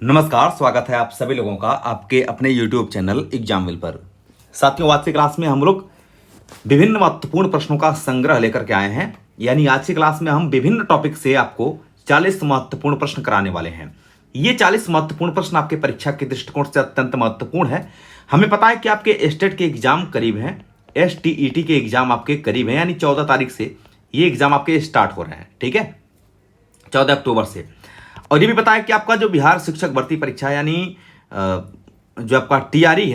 नमस्कार, स्वागत है आप सभी लोगों का आपके अपने YouTube चैनल एग्जामिल पर। साथियों, आज की क्लास में हम लोग विभिन्न महत्वपूर्ण प्रश्नों का संग्रह लेकर के आए हैं। यानी आज की क्लास में हम विभिन्न टॉपिक से आपको 40 महत्वपूर्ण प्रश्न कराने वाले हैं। ये 40 महत्वपूर्ण प्रश्न आपके परीक्षा के दृष्टिकोण से अत्यंत महत्वपूर्ण है। हमें पता है कि आपके स्टेट के एग्जाम करीब हैं, STET के एग्जाम आपके करीब हैं, यानी 14 तारीख से ये एग्जाम आपके स्टार्ट हो रहे हैं। ठीक है, 14 अक्टूबर से। और ये भी पता है कि आपका जो बिहार शिक्षक भर्ती परीक्षा यानी जो आपका टीआरई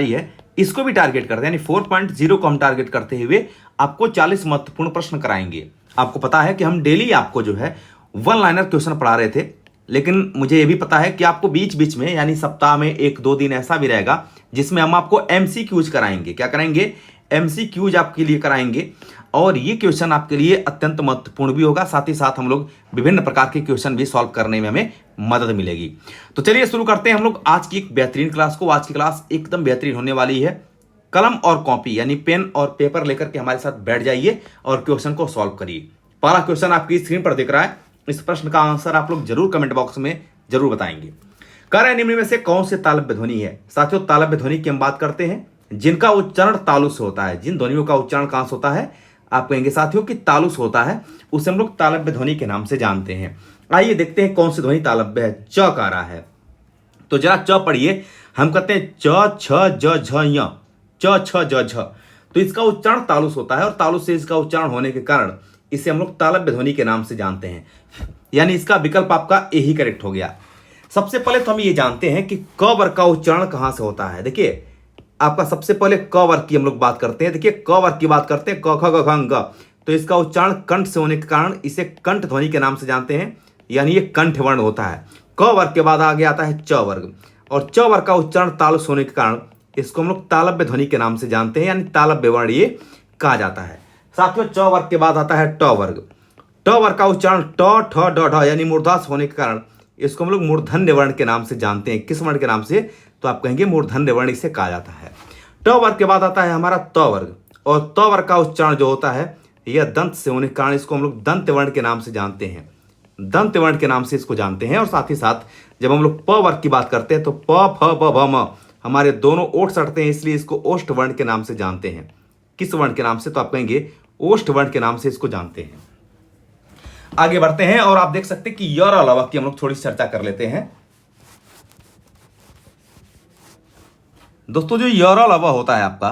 है, इसको भी टारगेट करते हैं, यानी 4.0 को हम टारगेट करते हुए आपको 40 महत्वपूर्ण प्रश्न कराएंगे। आपको पता है कि हम डेली आपको जो है वन लाइनर क्वेश्चन पढ़ा रहे थे, लेकिन मुझे ये भी पता है कि आपको बीच बीच में यानी सप्ताह में 1-2 दिन ऐसा भी रहेगा जिसमें हम आपको MCQs कराएंगे। क्या कराएंगे? MCQs आपके लिए कराएंगे। और ये क्वेश्चन आपके लिए अत्यंत महत्वपूर्ण भी होगा, साथ ही साथ हम लोग विभिन्न प्रकार के क्वेश्चन भी सॉल्व करने में हमें मदद मिलेगी। तो चलिए शुरू करते हैं हम लोग आज की एक बेहतरीन क्लास को। आज की क्लास एकदम बेहतरीन होने वाली है। कलम और कॉपी यानी पेन और पेपर लेकर के हमारे साथ बैठ जाइए और क्वेश्चन को सॉल्व करिए। पहला क्वेश्चन आपकी स्क्रीन पर दिख रहा है। इस प्रश्न का आंसर आप लोग जरूर कमेंट बॉक्स में जरूर बताएंगे। कह रहे निम्न में से कौन से तालव्य ध्वनि है? साथियों, तालव्य ध्वनि की हम बात करते हैं जिनका उच्चारण तालु से होता है। जिन ध्वनियों का उच्चारण कहां से होता है? आप कहेंगे साथियों कि तालु से होता है, उसे हम लोग तालव्य ध्वनि के नाम से जानते हैं। आइए देखते हैं कौन सी ध्वनि तालव्य है। च कह रहा है, तो जरा च पढ़िए। हम कहते हैं च छ ज झ य, च छ ज झ, तो इसका उच्चारण तालु से होता है और तालु से इसका उच्चारण होने के कारण इसे हम लोग तालव्य ध्वनि के नाम से जानते हैं। यानी इसका विकल्प आपका यही करेक्ट हो गया। सबसे पहले तो हम ये जानते हैं कि क वर्ग का उच्चारण कहां से होता है। देखिए, आपका सबसे पहले क वर्ग की हम लोग बात करते हैं। देखिए, क वर्ग की बात करते हैं, क ख ग घ ग, तो इसका उच्चारण कंठ से होने के कारण इसे कंठ ध्वनि के नाम से जानते हैं, यानी ये कंठ वर्ण होता है। क वर्ग के बाद आगे आता है च वर्ग, और च वर्ग का उच्चारण तालु से होने के कारण इसको हम लोग तालव्य ध्वनि के नाम से जानते हैं, यानी तालव्य वर्ण ये कहा जाता है। साथियों, च वर्ग के बाद आता है ट वर्ग। ट वर्ग का उच्चारण ट ठ ड ढ यानी मूर्धास होने के कारण इसको हम लोग मूर्धन्य वर्ण के नाम से जानते हैं। किस वर्ण के नाम से? तो आप कहेंगे मूर्धन्य वर्ण इसे कहा जाता है। ट वर्ग के बाद आता है हमारा त वर्ग, और त वर्ग का उच्चारण जो होता है यह दंत से होने के कारण इसको हम लोग दंत वर्ण के नाम से जानते हैं। दंत वर्ण के नाम से इसको जानते हैं। और साथ ही साथ जब हम लोग प वर्ग की बात करते हैं तो प फ ब भ म हमारे दोनों ओठ सटते हैं, इसलिए इसको ओष्ठ वर्ण के नाम से जानते हैं। किस वर्ण के नाम से? तो आप कहेंगे ओष्ठ वर्ण के नाम से इसको जानते हैं। आगे बढ़ते हैं और आप देख सकते हैं कि य और अलावा की हम लोग थोड़ी चर्चा कर लेते हैं। दोस्तों, जो य और अलावा होता है आपका,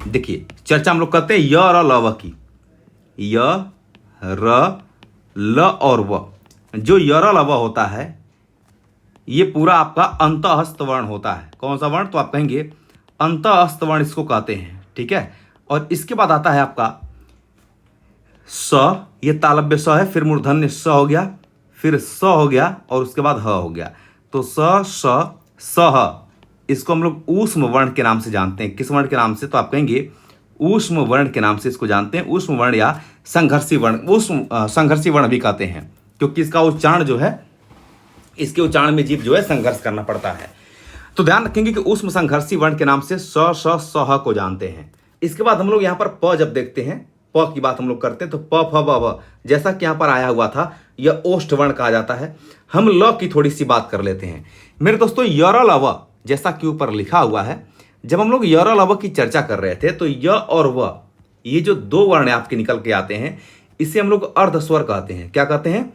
देखिए चर्चा हम लोग करते हैं य और अलावा की। य र ल और व, जो य और अलावा होता है ये पूरा आपका अंतःहस्त वर्ण होता है। कौन सा वर्ण? तो आप कहेंगे अंतःहस्त वर्ण इसको कहते हैं। ठीक है, और इसके बाद आता है आपका स, ये तालव्य स है, फिर मूर्धन्य स हो गया, फिर स हो गया, और उसके बाद ह हो गया। तो स श स ह, इसको हम लोग ऊष्म वर्ण के नाम से जानते हैं। किस वर्ण के नाम से? तो आप कहेंगे ऊष्म वर्ण के नाम से इसको जानते हैं। ऊष्म वर्ण या संघर्षी वर्ण, संघर्षी वर्ण भी कहते हैं, क्योंकि इसका उच्चारण जो है, इसके उच्चारण में जीभ जो है संघर्ष करना पड़ता है। तो ध्यान रखेंगे कि ऊष्म संघर्षी वर्ण के नाम से स श स ह को जानते हैं। इसके बाद हम लोग यहाँ पर प जब देखते हैं, प की बात हम लोग करते हैं, तो प फ ब भ जैसा कि यहाँ पर आया हुआ था यह ओष्ठ वर्ण कहा जाता है। हम ल की थोड़ी सी बात कर लेते हैं मेरे दोस्तों। य और ल जैसा कि ऊपर लिखा हुआ है, जब हम लोग य और ल की चर्चा कर रहे थे तो य और व, ये जो दो वर्ण आपके निकल के आते हैं, इसे हम लोग अर्धस्वर कहते हैं। क्या कहते हैं?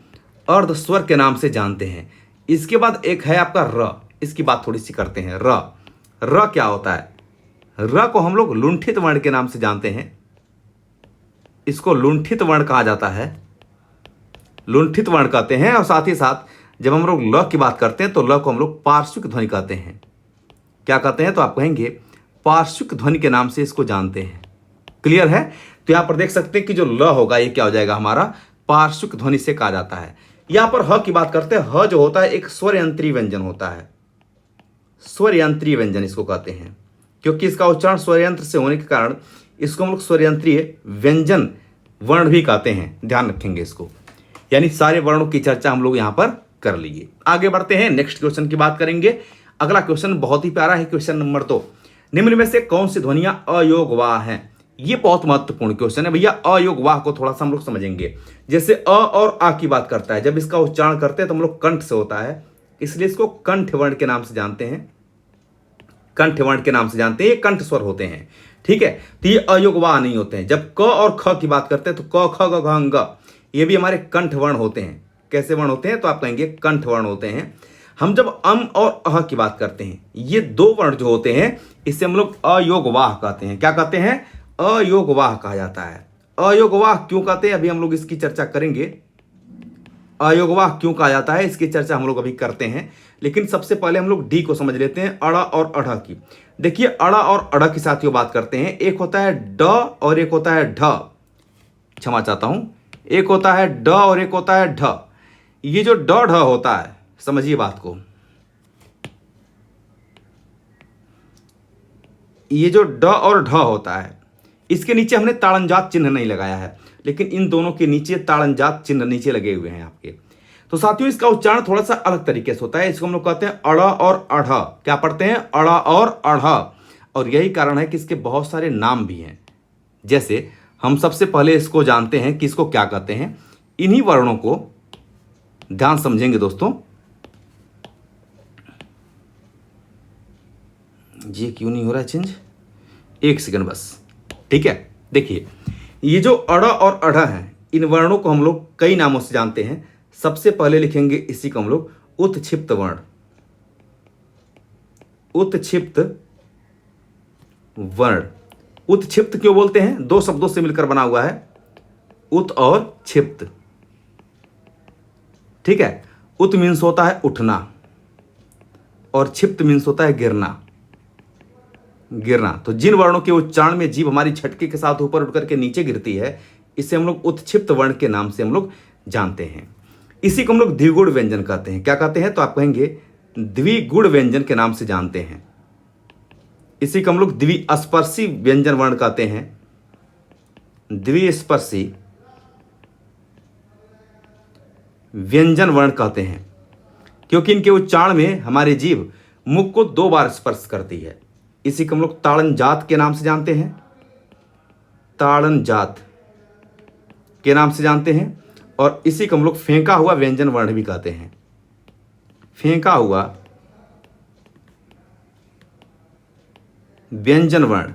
अर्धस्वर के नाम से जानते हैं। इसके बाद एक है आपका र, इसकी बात थोड़ी सी करते हैं। र क्या होता है? र को हम लोग लुंठित वर्ण के नाम से जानते हैं। इसको लुंठित वर्ण कहा जाता है, लुंठित वर्ण कहते हैं। और साथ ही साथ जब हम लोग ल की बात करते हैं तो ल को हम लोग पार्श्विक ध्वनि कहते हैं। क्या कहते हैं? तो आप कहेंगे पार्श्विक ध्वनि के नाम से इसको जानते हैं। क्लियर है? तो यहां पर देख सकते हैं कि जो ल होगा ये क्या हो जाएगा हमारा? पार्श्विक ध्वनि से कहा जाता है। यहां पर ह की बात करते हैं। ह जो होता है एक स्वर यंत्रीय व्यंजन होता है। स्वर यंत्रीय व्यंजन इसको कहते हैं, क्योंकि इसका उच्चारण स्वर यंत्र से होने के कारण इसको हम लोग स्वर यंत्रीय व्यंजन वर्ण भी कहते हैं। ध्यान रखेंगे इसको, यानी सारे वर्णों की चर्चा हम लोग यहां पर कर लीजिए। आगे बढ़ते हैं, नेक्स्ट क्वेश्चन की बात करेंगे। अगला क्वेश्चन बहुत ही प्यारा है, क्वेश्चन नंबर 2। निम्न में से कौन सी ध्वनियां अयोगवाह हैं? ये बहुत महत्वपूर्ण क्वेश्चन है भैया। अ योग वाह को थोड़ा सा हम लोग समझेंगे। जैसे अ और आ की बात करता है, जब इसका उच्चारण करते हैं तो हम लोग कंठ से होता है, इसलिए इसको कंठ वर्ण के नाम से जानते हैं। कंठ वर्ण के नाम से जानते हैं, ये कंठ स्वर होते हैं। ठीक है, तो ये अयोग वाह नहीं होते हैं। जब क और ख की बात करते हैं तो क ख ग घ ङ, ये भी हमारे कंठ वर्ण होते हैं। कैसे वर्ण होते हैं? तो आप कहेंगे कंठ वर्ण होते हैं। हम जब अम और अह की बात करते हैं, ये दो वर्ण जो होते हैं, इससे हम लोग अयोग वाह कहते हैं। क्या कहते हैं? अयोग वाह कहा जाता है। अयोग वाह क्यों कहते हैं, अभी हम लोग इसकी चर्चा करेंगे। अयोग वाह क्यों कहा जाता है, इसकी चर्चा हम लोग अभी करते हैं। लेकिन सबसे पहले हम लोग डी को समझ लेते हैं, अड़ा और अढ़ की। देखिए, अड़ा और अढ़ की साथियों बात करते हैं। एक होता है ड और एक होता है ढ। क्षमा चाहता हूं, एक होता है ड और एक होता है ढ। ये जो ड ढ होता है, समझिए बात को, ये जो ड और ढ होता है, इसके नीचे हमने ताड़नजात चिन्ह नहीं लगाया है, लेकिन इन दोनों के नीचे ताड़नजात चिन्ह नीचे लगे हुए हैं आपके। तो साथियों, इसका उच्चारण थोड़ा सा अलग तरीके से होता है। इसको हम लोग कहते हैं अड़ा और अढ़ा। क्या पढ़ते हैं? अड़ा और अढ़ा। और यही कारण है कि इसके बहुत सारे नाम भी हैं। जैसे हम सबसे पहले इसको जानते हैं कि इसको क्या कहते हैं। इन्हीं वर्णों को ध्यान समझेंगे दोस्तों। ये क्यों नहीं हो रहा है चेंज? एक सेकंड बस। ठीक है, देखिए, ये जो अड़ा और अढ़ा है, इन वर्णों को हम लोग कई नामों से जानते हैं। सबसे पहले लिखेंगे इसी को हम लोग उत्क्षिप्त वर्ण। उत्क्षिप्त वर्ण। उत्क्षिप्त क्यों बोलते हैं? दो शब्दों से मिलकर बना हुआ है, उत और क्षिप्त। ठीक है, उत मीन्स होता है उठना और क्षिप्त मीन्स होता है गिरना। गिरना। तो जिन वर्णों के उच्चारण में जीभ हमारी झटके के साथ ऊपर उठ करके नीचे गिरती है, इसे हम लोग उत्क्षिप्त वर्ण के नाम से हम लोग जानते हैं। इसी को हम लोग द्विगुण व्यंजन कहते हैं। क्या कहते हैं? तो आप कहेंगे द्विगुण व्यंजन के नाम से जानते हैं। इसी को हम लोग द्विस्पर्शी व्यंजन वर्ण कहते हैं। द्विस्पर्शी व्यंजन वर्ण कहते हैं, क्योंकि इनके उच्चारण में हमारी जीभ मुख को दो बार स्पर्श करती है। इसी को हम लोग ताड़नजात के नाम से जानते हैं। ताड़नजात के नाम से जानते हैं। और इसी को हम लोग फेंका हुआ व्यंजन वर्ण भी कहते हैं। फेंका हुआ व्यंजन वर्ण,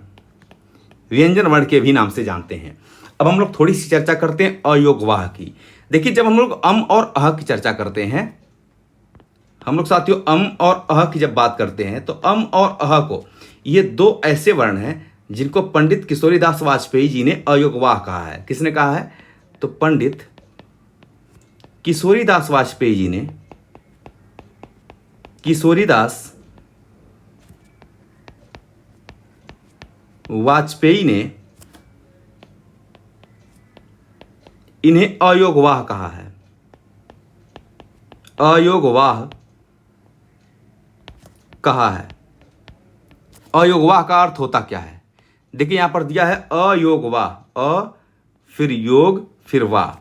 व्यंजन वर्ण के भी नाम से जानते हैं। अब हम लोग थोड़ी सी चर्चा करते हैं अयोग वाह की। देखिए, जब हम लोग अम और अह की चर्चा करते हैं, हम लोग साथियों अम और अह की जब बात करते हैं, तो अम और अह को, ये दो ऐसे वर्ण हैं जिनको पंडित किशोरीदास वाजपेयी जी ने अयोग वाह कहा है। किसने कहा है? तो पंडित किशोरीदास वाजपेयी जी ने, किशोरीदास वाजपेयी ने इन्हें अयोग वाह कहा है। अयोग वाह कहा है। अयोग वाह का अर्थ होता क्या है? देखिए, यहां पर दिया है अयोग वाह, अ फिर योग फिर वाह।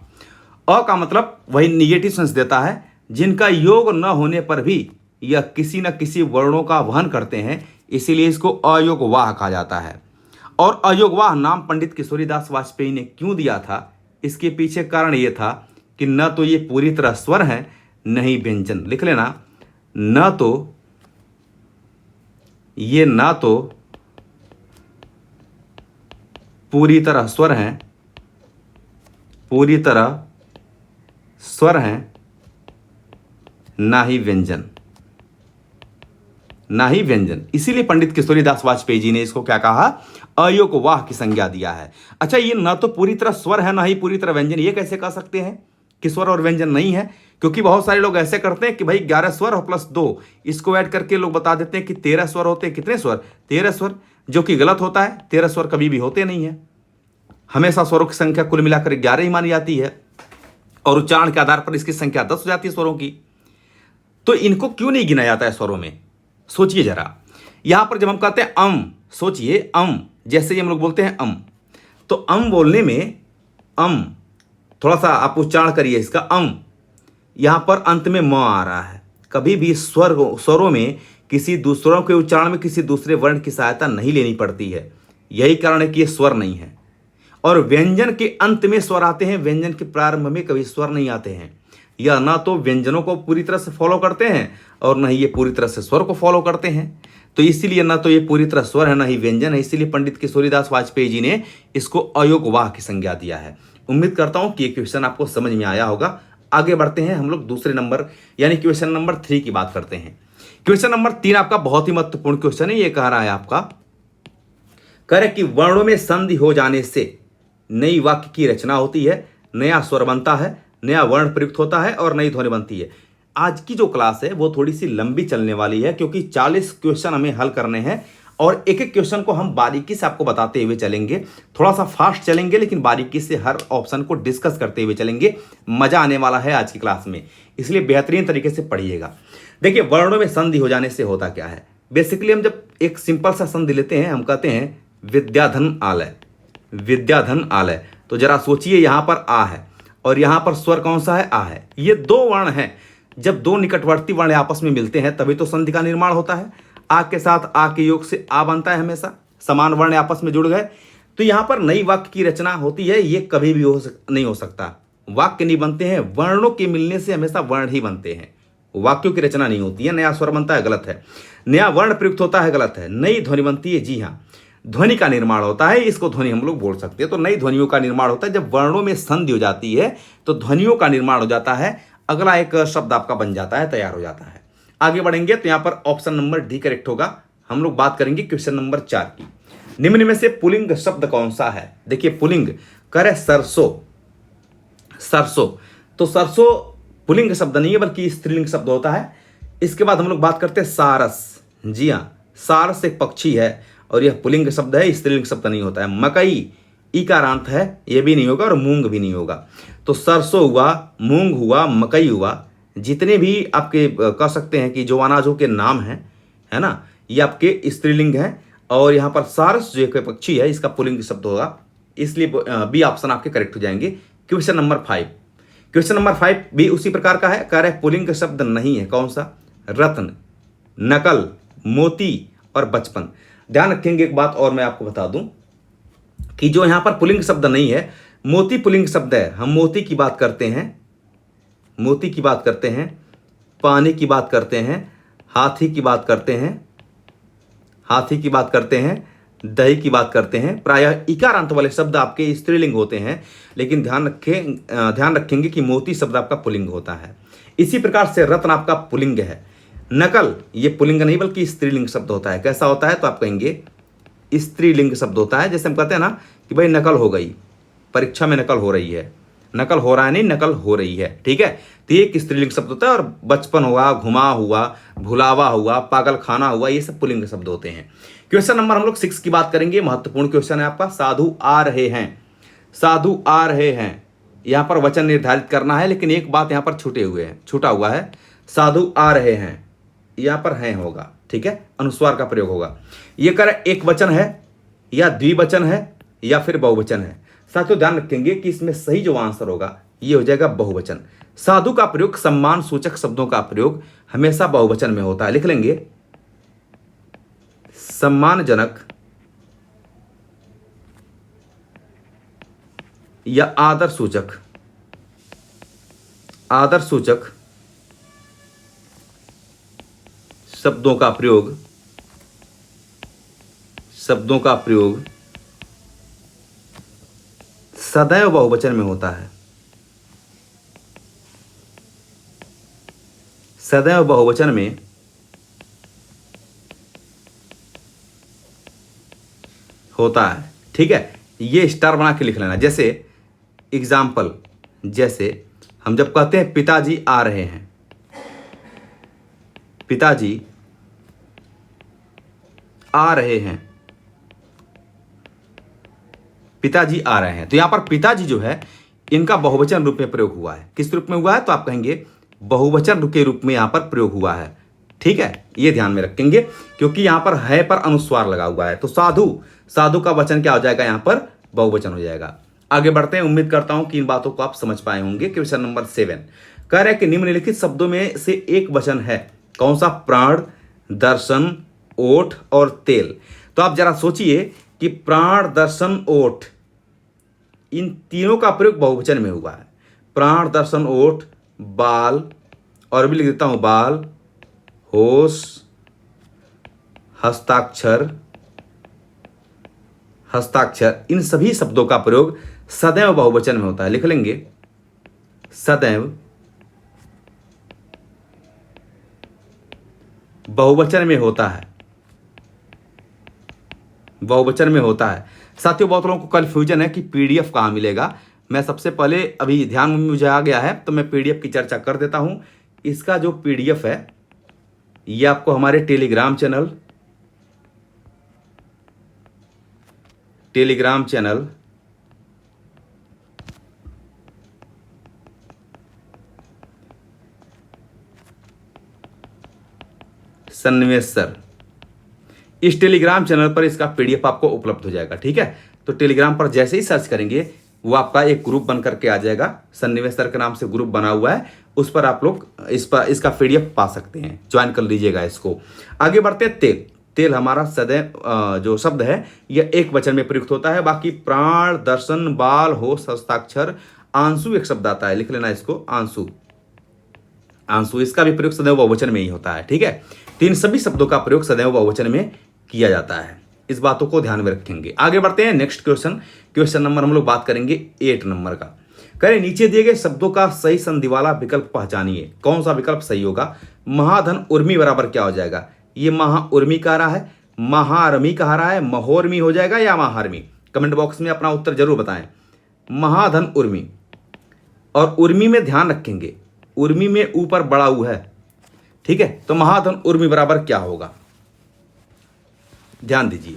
अ का मतलब वही निगेटिव सेंस देता है, जिनका योग न होने पर भी यह किसी न किसी वर्णों का वहन करते हैं, इसीलिए इसको अयोग वाह कहा जाता है। और अयोग वाह नाम पंडित किशोरीदास वाजपेयी ने क्यों दिया था, इसके पीछे कारण यह था कि न तो ये पूरी तरह स्वर हैं, न ही व्यंजन। लिख लेना, न तो ये ना तो पूरी तरह स्वर हैं, पूरी तरह स्वर हैं, ना ही व्यंजन, ना ही व्यंजन। इसीलिए पंडित किशोरीदास वाजपेयी जी ने इसको क्या कहा? अयोग वाह की संज्ञा दिया है। अच्छा, ये ना तो पूरी तरह स्वर है, ना ही पूरी तरह व्यंजन, ये कैसे कह सकते हैं कि स्वर और व्यंजन नहीं है? क्योंकि बहुत सारे लोग ऐसे करते हैं कि भाई 11 स्वर और प्लस 2, इसको ऐड करके लोग बता देते हैं कि 13 स्वर होते हैं। कितने स्वर? 13 स्वर, जो कि गलत होता है। 13 स्वर कभी भी होते नहीं है। हमेशा स्वरों की संख्या कुल मिलाकर 11 ही मानी जाती है, और उच्चारण के आधार पर इसकी संख्या 10 हो जाती है स्वरों की। तो इनको क्यों नहीं गिना जाता है स्वरों में? सोचिए जरा। यहां पर जब हम कहते हैं अम, सोचिए अम, जैसे ही हम लोग बोलते हैं अम, तो अम बोलने में, अम थोड़ा सा आप उच्चारण करिए इसका, अम, यहां पर अंत में म आ रहा है। कभी भी स्वरों में किसी दूसरों के उच्चारण में किसी दूसरे वर्ण की सहायता नहीं लेनी पड़ती है। यही कारण है कि ये स्वर नहीं है। और व्यंजन के अंत में स्वर आते हैं, व्यंजन के प्रारंभ में कभी स्वर नहीं आते हैं। यह ना तो व्यंजनों को पूरी तरह से फॉलो करते हैं और न ही ये पूरी तरह से स्वर को फॉलो करते हैं। तो इसीलिए ना तो ये पूरी तरह स्वर है ना ही व्यंजन है, इसीलिए पंडित किशोरीदास वाजपेयी जी ने इसको अयोग वाह की संज्ञा दिया है। उम्मीद करता हूं कि ये क्वेश्चन आपको समझ में आया होगा। आगे बढ़ते हैं हम लोग दूसरे नंबर यानी क्वेश्चन नंबर 3 की बात करते हैं। क्वेश्चन नंबर 3 आपका बहुत ही महत्वपूर्ण क्वेश्चन है। ये कह रहा है आपका करे कि वर्णों में संधि हो जाने से नई वाक्य की रचना होती है, नया स्वर बनता है, नया वर्ण प्रयुक्त होता है और नई ध्वनि बनती है। आज की जो क्लास है वो थोड़ी सी लंबी चलने वाली है क्योंकि 40 क्वेश्चन हमें हल करने हैं और एक एक क्वेश्चन को हम बारीकी से आपको बताते हुए चलेंगे। थोड़ा सा फास्ट चलेंगे लेकिन बारीकी से हर ऑप्शन को डिस्कस करते हुए चलेंगे। मजा आने वाला है आज की क्लास में, इसलिए बेहतरीन तरीके से पढ़िएगा। देखिए, वर्णों में संधि हो जाने से होता क्या है। बेसिकली हम जब एक सिंपल सा संधि लेते हैं, हम कहते हैं विद्याधन आलय, विद्याधन आलय। तो जरा सोचिए, यहां पर आ है और यहां पर स्वर कौन सा है, आ है। ये दो वर्ण हैं, जब दो निकटवर्ती वर्ण आपस में मिलते हैं तभी तो संधि का निर्माण होता है। आ के साथ आ के योग से आ बनता है, हमेशा समान वर्ण आपस में जुड़ गए। तो यहां पर नई वाक्य की रचना होती है, ये कभी भी नहीं हो सकता। वाक्य नहीं बनते हैं, वर्णों के मिलने से हमेशा वर्ण ही बनते हैं, वाक्यों की रचना नहीं होती है। नया स्वर बनता है, गलत है। नया वर्ण प्रयुक्त होता है, गलत है। नई ध्वनि बनती है, जी हाँ, ध्वनि का निर्माण होता है, इसको ध्वनि हम लोग बोल सकते हैं। तो नई ध्वनियों का निर्माण होता है। जब वर्णों में संधि हो जाती है तो ध्वनियों का निर्माण हो जाता है, अगला एक शब्द आपका बन जाता है, तैयार हो जाता है। आगे बढ़ेंगे तो यहां पर ऑप्शन नंबर डी करेक्ट होगा। हम लोग बात करेंगे क्वेश्चन नंबर 4 की। निम्न में से पुल्लिंग शब्द कौन सा है। देखिए, पुल्लिंग करे सरसों, सरसों। तो सरसों पुल्लिंग शब्द नहीं है बल्कि स्त्रीलिंग शब्द होता है। इसके बाद हम लोग बात करते हैं सारस। जी हाँ, सारस एक पक्षी है और यह पुल्लिंग शब्द है, स्त्रीलिंग शब्द नहीं होता है। मकई इकारांत है, यह भी नहीं होगा और मूंग भी नहीं होगा। तो सरसों हुआ, मूंग हुआ, मकई हुआ, जितने भी आपके कह सकते हैं कि जो अनाजों के नाम हैं, है ना, ये आपके स्त्रीलिंग हैं। और यहाँ पर सारस जो एक पक्षी है, इसका पुल्लिंग शब्द होगा, इसलिए बी ऑप्शन आपके करेक्ट हो जाएंगे। क्वेश्चन नंबर 5, क्वेश्चन नंबर 5 भी उसी प्रकार का है। कह रहे पुल्लिंग शब्द नहीं है, कौन सा, रत्न, नकल, मोती और बचपन। ध्यान रखेंगे एक बात और मैं आपको बता दूं कि जो यहां पर पुल्लिंग शब्द नहीं है, मोती पुल्लिंग शब्द है। हम मोती की बात करते हैं, मोती की बात करते हैं, पानी की बात करते हैं, हाथी की बात करते हैं, हाथी की बात करते हैं, दही की बात करते हैं। प्रायः इकारांत वाले शब्द आपके स्त्रीलिंग होते हैं, लेकिन ध्यान रखेंगे कि मोती शब्द आपका पुल्लिंग होता है। इसी प्रकार से रत्न आपका पुल्लिंग है। नकल ये पुल्लिंग नहीं बल्कि स्त्रीलिंग शब्द होता है। कैसा होता है, तो आप कहेंगे स्त्रीलिंग शब्द होता है। जैसे हम कहते हैं ना कि भाई नकल हो गई, परीक्षा में नकल हो रही है, नकल हो रहा है नहीं, नकल हो रही है, ठीक है। तो ये एक स्त्रीलिंग शब्द होता है। और बचपन हुआ, घुमा हुआ, भुलावा हुआ, पागल खाना हुआ, ये सब पुल्लिंग शब्द होते हैं। क्वेश्चन नंबर हम लोग 6 की बात करेंगे। महत्वपूर्ण क्वेश्चन है आपका। साधु आ रहे हैं, साधु आ रहे हैं, यहां पर वचन निर्धारित करना है, लेकिन एक बात यहां पर छूटा हुआ है। साधु आ रहे हैं, यहां पर हैं होगा, ठीक है, अनुस्वार का प्रयोग होगा। यह कर एक वचन है या द्विवचन है या फिर बहुवचन है। साथियों ध्यान रखेंगे कि इसमें सही जो आंसर होगा ये हो जाएगा बहुवचन। साधु का प्रयोग, सम्मान सूचक शब्दों का प्रयोग हमेशा बहुवचन में होता है। लिख लेंगे सम्मानजनक या आदर सूचक, आदर सूचक शब्दों का प्रयोग, शब्दों का प्रयोग सदैव बहुवचन में होता है, सदैव बहुवचन में होता है, ठीक है। ये स्टार बना के लिख लेना। जैसे एग्जाम्पल, जैसे हम जब कहते हैं पिताजी आ रहे हैं, पिताजी आ रहे हैं, पिताजी आ रहे हैं, तो यहां पर पिताजी जो है इनका बहुवचन रूप में प्रयोग हुआ है। किस रूप में हुआ है, तो आप कहेंगे बहुवचन के रूप में यहां पर प्रयोग हुआ है, ठीक है। ये ध्यान में रखेंगे क्योंकि यहां पर है पर अनुस्वार लगा हुआ है। तो साधु, साधु का वचन क्या हो जाएगा, यहां पर बहुवचन हो जाएगा। आगे बढ़ते हैं। उम्मीद करता हूं कि इन बातों को आप समझ पाए होंगे। क्वेश्चन नंबर 7 कह रहे हैं कि निम्नलिखित शब्दों में से एक वचन है, कौन सा, प्राण, दर्शन, ओठ और तेल। तो आप जरा सोचिए कि प्राण, दर्शन, ओठ, इन तीनों का प्रयोग बहुवचन में हुआ है। प्राण, दर्शन, ओठ, बाल, और भी लिख देता हूं, बाल, होश, हस्ताक्षर, इन सभी शब्दों का प्रयोग सदैव बहुवचन में होता है। लिख लेंगे, सदैव बहुवचन में होता है, बहुवचन में होता है। साथियों, बहुत लोगों को कन्फ्यूजन है कि पीडीएफ कहाँ मिलेगा। मैं सबसे पहले, अभी ध्यान में मुझे आ गया है तो मैं पीडीएफ की चर्चा कर देता हूं। इसका जो पीडीएफ है ये आपको हमारे टेलीग्राम चैनल सन्निवेश, इस टेलीग्राम चैनल पर इसका पीडीएफ आपको उपलब्ध हो जाएगा। ठीक है, तो टेलीग्राम पर जैसे ही सर्च करेंगे वो आपका एक ग्रुप बन करके आ जाएगा, सन्निवेश सर के नाम से ग्रुप बना हुआ है, उस पर आप लोग इसका पीडीएफ पा सकते हैं, ज्वाइन कर लीजिएगा इसको। आगे बढ़ते हैं। तेल हमारा सदैव जो शब्द है यह एक वचन में प्रयुक्त होता है। बाकी प्राण, दर्शन, बाल, होश, हस्ताक्षर, आंसू एक शब्द आता है, लिख लेना इसको, आंसू, इसका भी प्रयोग सदैव बहुवचन में ही होता है। ठीक है, तो इन सभी शब्दों का प्रयोग सदैव बहुवचन में किया जाता है। इस बातों को ध्यान में रखेंगे। आगे बढ़ते हैं। नेक्स्ट क्वेश्चन नंबर हम लोग बात करेंगे 8 नंबर का। करें, नीचे दिए गए शब्दों का सही संधि वाला विकल्प पहचानिए। कौन सा विकल्प सही होगा? महाधन उर्मी बराबर क्या हो जाएगा? ये महा उर्मी कह रहा है, महारमी कह रहा है, महोर्मी हो जाएगा या महारमी? कमेंट बॉक्स में अपना उत्तर जरूर बताएं। महाधन उर्मी, और उर्मी में ध्यान रखेंगे, उर्मी में ऊपर बड़ा ऊ है। ठीक है, तो महाधन उर्मी बराबर क्या होगा? ध्यान दीजिए,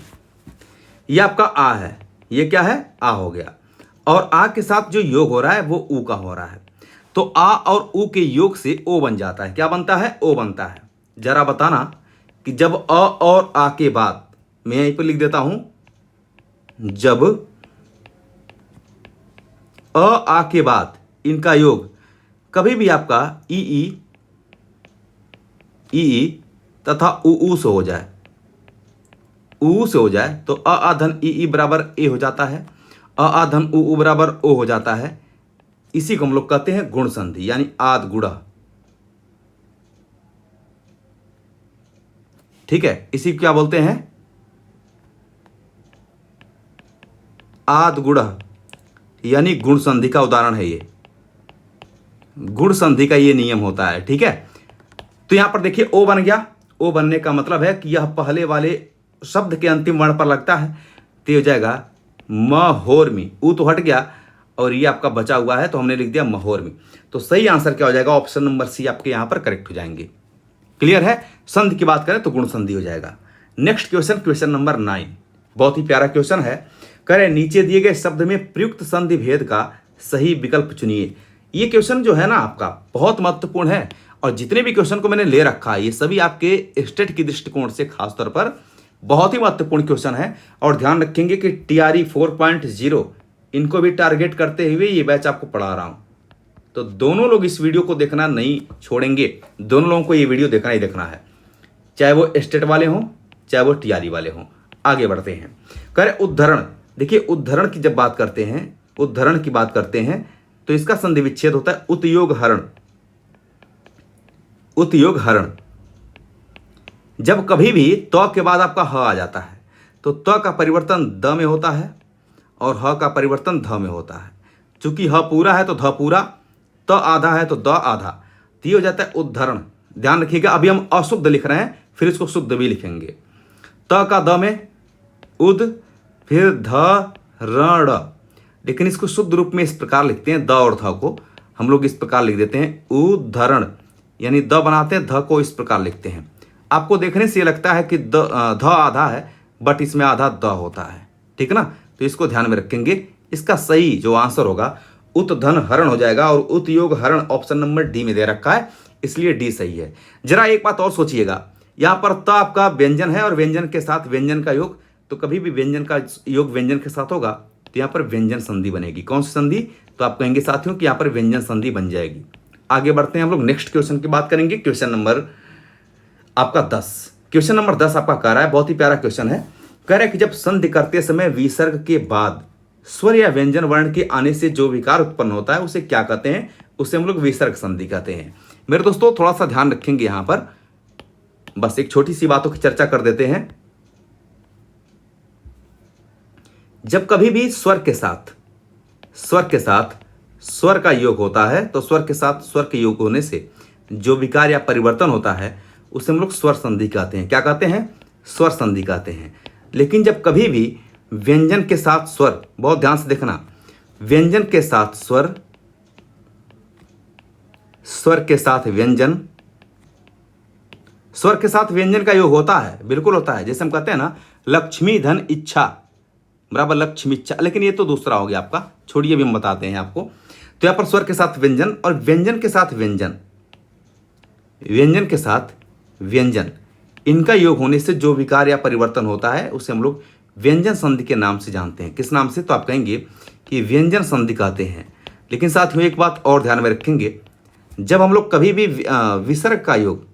ये आपका आ है, ये क्या है? आ हो गया, और आ के साथ जो योग हो रहा है वो ऊ का हो रहा है, तो आ और ऊ के योग से ओ बन जाता है। क्या बनता है? ओ बनता है। जरा बताना कि जब अ और आ के बाद, मैं यहीं पर लिख देता हूं, जब अ आ के बाद इनका योग कभी भी आपका ई तथा ऊ से हो जाए, ऊ से हो जाए, तो अ धन ई बराबर ए हो जाता है, अ धन ऊ बराबर ओ हो जाता है। इसी को हम लोग कहते हैं गुण संधि, यानी आद गुड़ा। ठीक है, इसी को क्या बोलते हैं? आद गुड़ा, यानी गुण संधि का उदाहरण है ये, गुण संधि का ये नियम होता है। ठीक है, तो यहां पर देखिए ओ बन गया। ओ बनने का मतलब है कि यह पहले वाले शब्द के अंतिम वर्ण पर लगता है, तो हो जाएगा महोर्मी। ऊ तो हट गया और ये आपका बचा हुआ है, तो हमने लिख दिया महोर्मी। तो सही आंसर क्या हो जाएगा? ऑप्शन नंबर सी आपके यहां पर करेक्ट हो जाएंगे। क्लियर है? संधि की बात करें तो गुण संधि हो जाएगा। नेक्स्ट क्वेश्चन नंबर 9, बहुत ही प्यारा क्वेश्चन है। करें, नीचे दिए गए शब्द में प्रयुक्त संधि भेद का सही विकल्प चुनिए। ये क्वेश्चन जो है ना आपका बहुत महत्वपूर्ण है, और जितने भी क्वेश्चन को मैंने ले रखा है ये सभी आपके स्टेट की दृष्टिकोण से खासतौर पर बहुत ही महत्वपूर्ण क्वेश्चन है। और ध्यान रखेंगे कि टीआरई 4.0 इनको भी टारगेट करते हुए ये बैच आपको पढ़ा रहा हूं, तो दोनों लोग इस वीडियो को देखना नहीं छोड़ेंगे। दोनों लोगों को ये वीडियो देखना ही देखना है, चाहे वो स्टेट वाले हों चाहे वो टीआरई वाले हों। आगे बढ़ते हैं। करें उद्धरण। देखिए, उद्धरण की जब बात करते हैं, उद्धरण की बात करते हैं, तो इसका संधि विच्छेद होता है उत्योग हरण। उत्योग हरण, जब कभी भी त के बाद आपका ह आ जाता है तो त का परिवर्तन द में होता है और ह का परिवर्तन ध में होता है। चूंकि ह पूरा है तो ध पूरा, त आधा है तो द आधा, तो ये हो जाता है उद्धरण। ध्यान रखिएगा, अभी हम अशुद्ध लिख रहे हैं, फिर इसको शुद्ध भी लिखेंगे। त का द में उद, फिर ध रण, लेकिन इसको शुद्ध रूप में इस प्रकार लिखते हैं, द और ध को हम लोग इस प्रकार लिख देते हैं उद्धरण, यानी द बनाते हैं, ध को इस प्रकार लिखते हैं। आपको देखने से ये लगता है कि ध आधा है, बट इसमें आधा द होता है। ठीक ना, तो इसको ध्यान में रखेंगे। इसका सही जो आंसर होगा उत धन हरण हो जाएगा, और उत योग हरण ऑप्शन नंबर डी में दे रखा है, इसलिए डी सही है। जरा एक बात और सोचिएगा, यहाँ पर त आपका व्यंजन है और व्यंजन के साथ व्यंजन का योग, तो कभी भी व्यंजन का योग व्यंजन के साथ होगा तो यहाँ पर व्यंजन संधि बनेगी। कौन सी संधि? तो आप कहेंगे साथियों कि यहाँ पर व्यंजन संधि बन जाएगी। आगे बढ़ते हैं, हम लोग नेक्स्ट क्वेश्चन की बात करेंगे। क्वेश्चन नंबर आपका 10। क्वेश्चन नंबर 10 आपका कह रहा है, बहुत ही प्यारा क्वेश्चन है। कह रहा है कि जब संधि करते समय विसर्ग के बाद स्वर या व्यंजन वर्ण के आने से जो विकार उत्पन्न होता है उसे क्या कहते हैं? उसे हम लोग विसर्ग संधि कहते हैं। मेरे दोस्तों थोड़ा सा ध्यान रखेंगे यहां पर, बस एक छोटी सी बातों की चर्चा कर देते हैं। जब कभी भी स्वर के साथ स्वर का योग होता है तो स्वर के साथ स्वर के योग होने से जो विकार या परिवर्तन होता है उसे हम लोग स्वर संधि कहते हैं। क्या कहते हैं? स्वर संधि कहते हैं। लेकिन जब कभी भी व्यंजन के साथ स्वर, बहुत ध्यान से देखना, व्यंजन के साथ स्वर, स्वर के साथ व्यंजन, स्वर के साथ व्यंजन का योग होता है, बिल्कुल होता है। जैसे हम कहते हैं ना, लक्ष्मी धन इच्छा बराबर लक्ष्मी इच्छा, लेकिन ये तो दूसरा हो गया आपका, छोड़िए अभी हम बताते हैं आपको। तो यहां पर स्वर के साथ व्यंजन और व्यंजन के साथ व्यंजन, व्यंजन के साथ व्यंजन, इनका योग होने से जो विकार या परिवर्तन होता है उसे हम लोग व्यंजन संधि के नाम से जानते हैं। किस नाम से? तो आप कहेंगे कि व्यंजन संधि कहते हैं। लेकिन साथियों एक बात और ध्यान में रखेंगे, जब हम लोग कभी भी विसर्ग का योग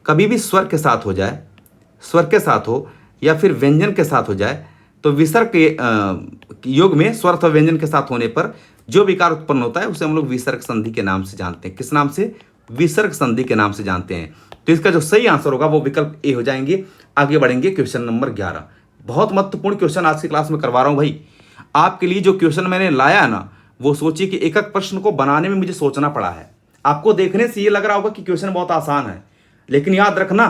कभी भी स्वर के साथ हो जाए, स्वर के साथ हो या फिर व्यंजन के साथ हो जाए, तो विसर्ग के योग में स्वर अथवा व्यंजन के साथ होने पर जो विकार उत्पन्न होता है उसे हम लोग विसर्ग संधि के नाम से जानते हैं। किस नाम से? विसर्ग संधि के नाम से जानते हैं। तो इसका जो सही आंसर होगा वो विकल्प ए हो जाएंगे। आगे बढ़ेंगे क्वेश्चन नंबर 11। बहुत महत्वपूर्ण क्वेश्चन आज की क्लास में करवा रहा हूं भाई। आपके लिए जो क्वेश्चन मैंने लाया ना, वो सोचिए कि एक एक प्रश्न को बनाने में मुझे सोचना पड़ा है। आपको देखने से ये लग रहा होगा कि क्वेश्चन बहुत आसान है, लेकिन याद रखना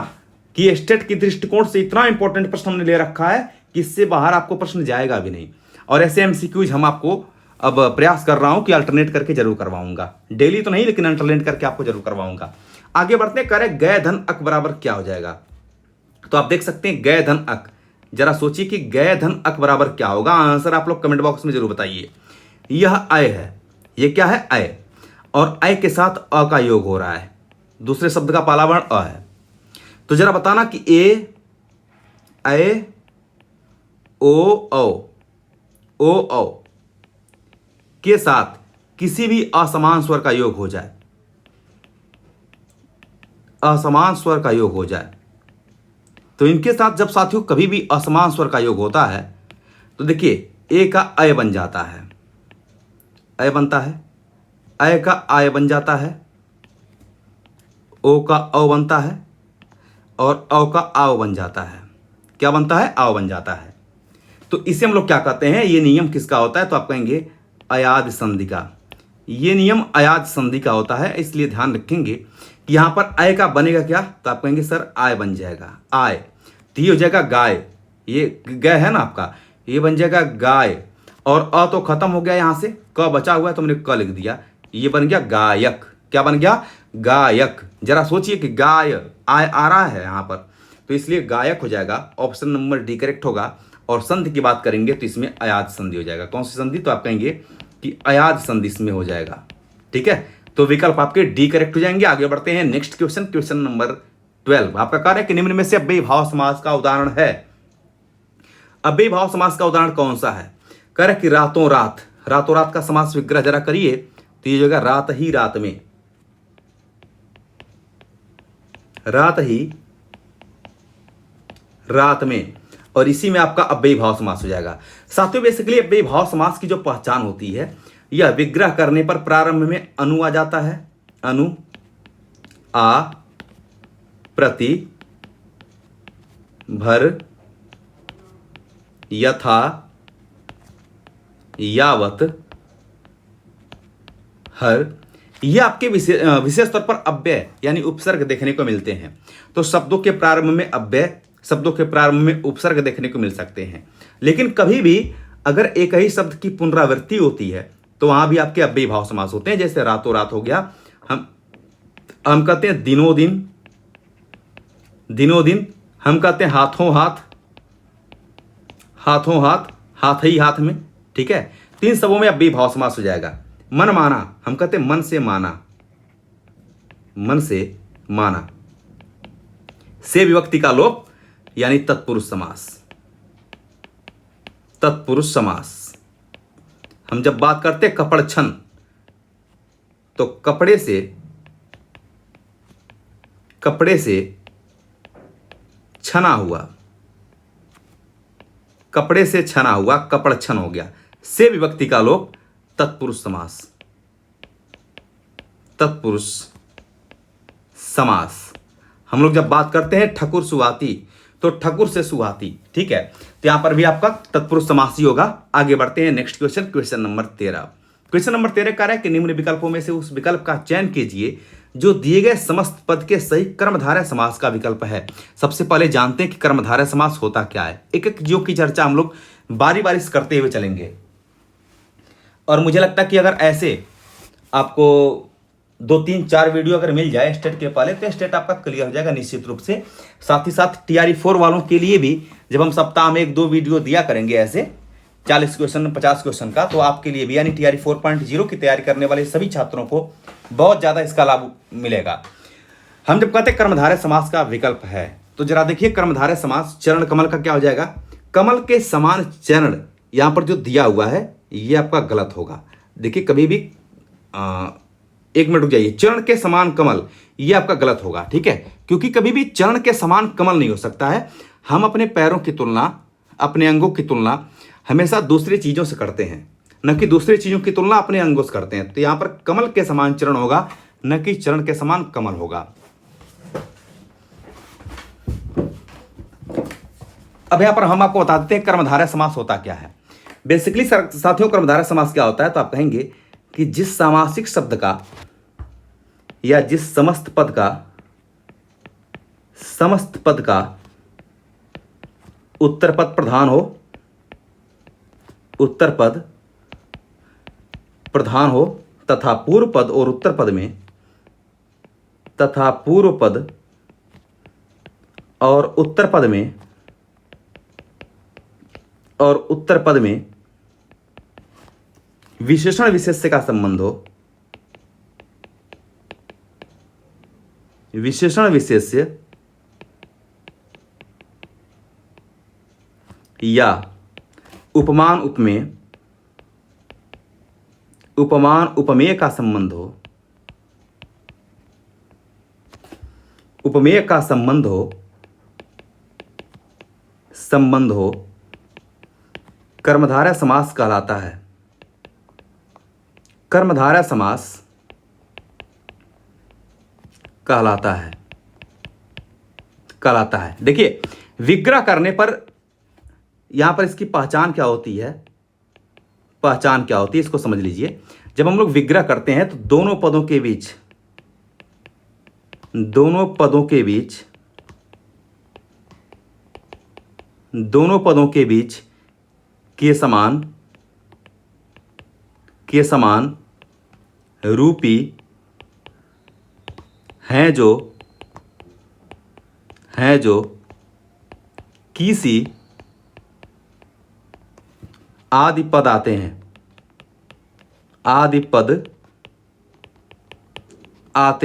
कि स्टेट की दृष्टिकोण से इतना इंपॉर्टेंट प्रश्न हमने ले रखा है कि इससे बाहर आपको प्रश्न जाएगा भी नहीं। और ऐसे एमसीक्यूज हम आपको अब प्रयास कर रहा हूं कि अल्टरनेट करके जरूर करवाऊंगा, डेली तो नहीं लेकिन अल्टरनेट करके आपको जरूर करवाऊंगा। आगे बढ़ते हैं, करें गय धन अक बराबर क्या हो जाएगा? तो आप देख सकते हैं गय धन अक, जरा सोचिए कि गय धन अक बराबर क्या होगा। आंसर आप लोग कमेंट बॉक्स में जरूर बताइए। यह अय है, ये क्या है? अय, और अय के साथ अ का योग हो रहा है, दूसरे शब्द का पहला वर्ण अ है। तो जरा बताना कि ए अय ओ औ के साथ किसी भी असमान स्वर का योग हो जाए, असमान स्वर का योग हो जाए, तो इनके साथ जब साथियों कभी भी असमान स्वर का योग होता है तो देखिए ए का अय बन जाता है, अय बनता है, अय का आय बन जाता है, ओ का औ बनता है और औ का आव बन जाता है। क्या बनता है? आव बन जाता है। तो इसे हम लोग क्या कहते हैं? ये नियम किसका होता है? तो आप कहेंगे अयाद संधि का। ये नियम अयाद संधि का होता है, इसलिए ध्यान रखेंगे कि यहां पर अय का बनेगा क्या? तो आप कहेंगे सर आय बन जाएगा, आय। तो ये हो जाएगा गाय, ये गय है ना आपका, ये बन जाएगा गाय। और अ तो खत्म हो गया, यहां से क बचा हुआ है तो मैंने क लिख दिया, ये बन गया गायक। क्या बन गया? गायक। जरा सोचिए कि गाय आय आ रहा है यहां पर, तो इसलिए गायक हो जाएगा। ऑप्शन नंबर डी करेक्ट होगा। और संधि की बात करेंगे तो इसमें अयाद संधि हो जाएगा। कौन सी संधि? तो आप कहेंगे कि अयाद संधि इसमें हो जाएगा। ठीक है, तो विकल्प आपके डी करेक्ट हो जाएंगे। आगे बढ़ते हैं नेक्स्ट क्वेश्चन, क्वेश्चन नंबर 12। आपका कार्य कि निम्न में से अव्ययी भाव समास का उदाहरण है। अव्ययी भाव समास का उदाहरण कौन सा है? कह कि रातों रात, रातों रात का समास विग्रह जरा करिए, तो ये जो है रात ही रात में, रात ही रात में, और इसी में आपका अव्ययी भाव समास हो जाएगा। साथियों बेसिकली अव्ययी भाव समास की जो पहचान होती है, यह विग्रह करने पर प्रारंभ में अनु आ जाता है, अनु, आ, प्रति, भर, यथा, यावत, हर, ये आपके विशेष तौर पर अव्यय यानी उपसर्ग देखने को मिलते हैं। तो शब्दों के प्रारंभ में अव्यय, शब्दों के प्रारंभ में उपसर्ग देखने को मिल सकते हैं। लेकिन कभी भी अगर एक ही शब्द की पुनरावृत्ति होती है तो वहां भी आपके अव्ययी भाव समास होते हैं। जैसे रातों रात हो गया, हम कहते हैं दिनों दिन, दिनों दिन, हम कहते हैं हाथों हाथ, हाथों हाथ, हाथ ही हाथ में। ठीक है, तीन शब्दों में अव्ययी भाव समास हो जाएगा। मन माना, हम कहते हैं मन से माना, मन से माना। से विभक्ति का लोप यानी तत्पुरुष समास, तत्पुरुष समास। हम जब बात करते हैं कपड़ छन, तो कपड़े से, कपड़े से छना हुआ, कपड़े से छना हुआ, कपड़ छन हो गया। से विभक्ति का लोप, तत्पुरुष समास। तत्पुरुष समास। हम लोग जब बात करते हैं ठकुर सुहाती, तो ठकुर से सुहाती, ठीक है। तो यहां पर भी आपका तत्पुरुष समास ही होगा। आगे बढ़ते हैं next question, question number 13। Question number 13 कह रहा है कि निम्न विकल्पों में से उस विकल्प का चयन कीजिए जो दिए गए समस्त पद के सही कर्मधारय समास का विकल्प है। सबसे पहले जानते हैं कि कर्मधारय समास होता क्या है। एक एक चीजों की चर्चा हम लोग बारी बारी से करते हुए चलेंगे, और मुझे लगता है कि अगर ऐसे आपको 2 3 4 वीडियो अगर मिल जाए स्टेट के पहले, तो स्टेट आपका क्लियर हो जाएगा निश्चित रूप से। साथ ही साथ TRE4 वालों के लिए भी जब हम सप्ताह में 1-2 वीडियो दिया करेंगे ऐसे 40 क्वेश्चन 50 क्वेश्चन का, तो आपके लिए भी यानी TRE 4.0 की तैयारी करने वाले सभी छात्रों को बहुत ज़्यादा इसका लाभ मिलेगा। हम जब कहते हैं कर्मधारय समास का विकल्प है, तो जरा देखिए कर्मधारय समास चरण कमल का क्या हो जाएगा। कमल के समान चरण यहाँ पर जो दिया हुआ है ये आपका गलत होगा। देखिए कभी भी 1 मिनट रुक जाइए। चरण के समान कमल ये आपका गलत होगा, ठीक है, क्योंकि कभी भी चरण के समान कमल नहीं हो सकता है। हम अपने पैरों की तुलना, अपने अंगों की तुलना हमेशा दूसरी चीजों से करते हैं, न कि दूसरी चीजों की तुलना अपने अंगों से करते हैं। तो यहां पर कमल के समान चरण होगा, न कि चरण के समान कमल होगा। अब यहां पर हम आपको बता देते हैं कर्मधारय समास होता क्या है। बेसिकली साथियों कर्मधारय समास क्या होता है, तो आप कहेंगे कि जिस सामासिक शब्द का या जिस समस्त पद का उत्तर पद प्रधान हो, उत्तर पद प्रधान हो तथा पूर्व पद और उत्तर पद में, तथा पूर्व पद और उत्तर पद में, और उत्तर पद में विशेषण विशेष्य का संबंध हो, विशेषण विशेष्य या उपमान उपमेय, उपमान उपमेय का संबंध हो, उपमेय का संबंध हो कर्मधारय समास कहलाता है। कर्मधारय समास कहलाता है। देखिए विग्रह करने पर यहां पर इसकी पहचान क्या होती है, इसको समझ लीजिए। जब हम लोग विग्रह करते हैं तो दोनों पदों के बीच के समान रूपी हैं जो किसी आदि पद आते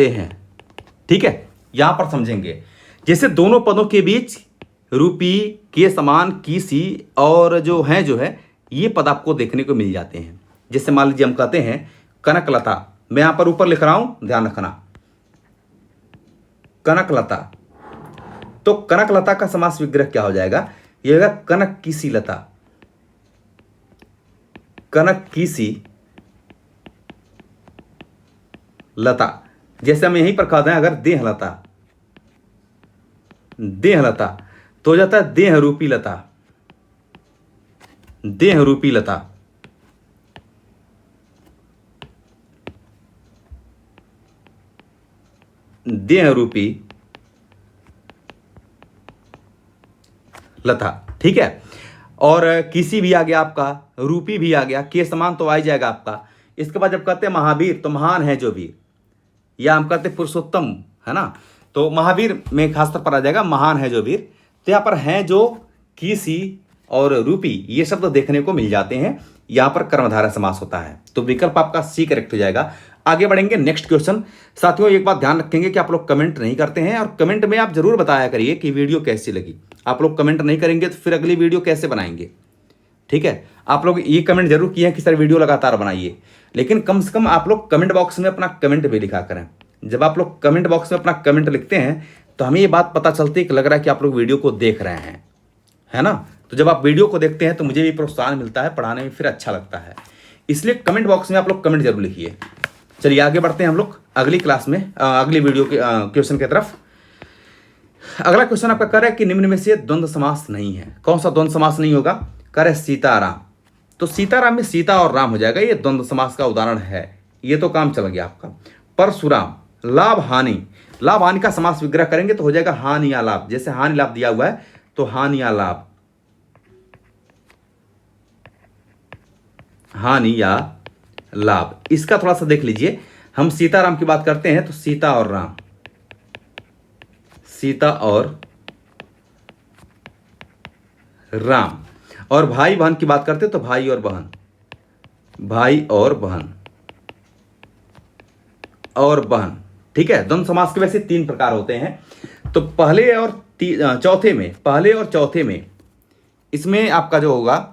हैं, ठीक है। यहां पर समझेंगे जैसे दोनों पदों के बीच रूपी, के समान, किसी और जो है ये पद आपको देखने को मिल जाते हैं। जैसे मान लीजिए हम कहते हैं कनकलता, मैं यहां पर ऊपर लिख रहा हूं, ध्यान रखना, कनकलता। तो कनकलता का समास विग्रह क्या हो जाएगा, यह होगा कनक की सी लता, कनक की सी लता। जैसे हम यहीं पर कहते हैं अगर देहलता तो हो जाता है देह रूपी लता, देह रूपी लता। देह रूपी लता, ठीक है। और किसी भी आ गया आपका, रूपी भी आ गया, के समान तो आ ही जाएगा आपका। इसके बाद जब कहते हैं महावीर तो महान है जो वीर, या हम कहते हैं पुरुषोत्तम, है ना, तो महावीर में खासतौर पर आ जाएगा महान है जो वीर। तो यहाँ पर हैं जो, किसी और रूपी ये शब्द देखने को मिल जाते हैं, यहाँ पर कर्मधारय समास होता है। तो विकल्प आपका सी करेक्ट हो जाएगा। आगे बढ़ेंगे नेक्स्ट क्वेश्चन। साथियों एक बात ध्यान रखेंगे कि आप लोग कमेंट नहीं करते हैं, और कमेंट में आप जरूर बताया करिए कि वीडियो कैसी लगी। आप लोग कमेंट नहीं करेंगे तो फिर अगली वीडियो कैसे बनाएंगे, ठीक है। आप लोग ये कमेंट जरूर किए हैं कि सर वीडियो लगातार बनाइए, लेकिन कम से कम आप लोग कमेंट बॉक्स में अपना कमेंट भी लिखा करें। जब आप लोग कमेंट बॉक्स में अपना कमेंट लिखते हैं तो हमें ये बात पता चलती है कि लग रहा है कि आप लोग वीडियो को देख रहे हैं, है ना। तो जब आप वीडियो को देखते हैं तो मुझे भी प्रोत्साहन मिलता है, पढ़ाने में फिर अच्छा लगता है। इसलिए कमेंट बॉक्स में आप लोग कमेंट जरूर लिखिए। चलिए आगे बढ़ते हैं हम लोग अगली क्लास में, अगली वीडियो के क्वेश्चन की तरफ। अगला क्वेश्चन आपका कह रहा है कि निम्न में से द्वंद्व समास नहीं है। कौन सा द्वंद्व समास नहीं होगा? कह रहा है सीताराम। तो सीताराम में सीता और राम हो जाएगा, ये द्वंद्व समास का उदाहरण है, ये तो काम चल गया आपका। परशुराम, लाभ हानि, लाभ हानि का समास विग्रह करेंगे तो हो जाएगा हानि या लाभ। जैसे हानि लाभ दिया हुआ है तो हानि या लाभ, हानि या लाभ। इसका थोड़ा सा देख लीजिए, हम सीताराम की बात करते हैं तो सीता और राम, सीता और राम। और भाई बहन की बात करते हैं तो भाई और बहन, भाई और बहन, और बहन। ठीक है, द्वंद्व समास के वैसे 3 प्रकार होते हैं। तो पहले और चौथे में, पहले और चौथे में इसमें आपका जो होगा,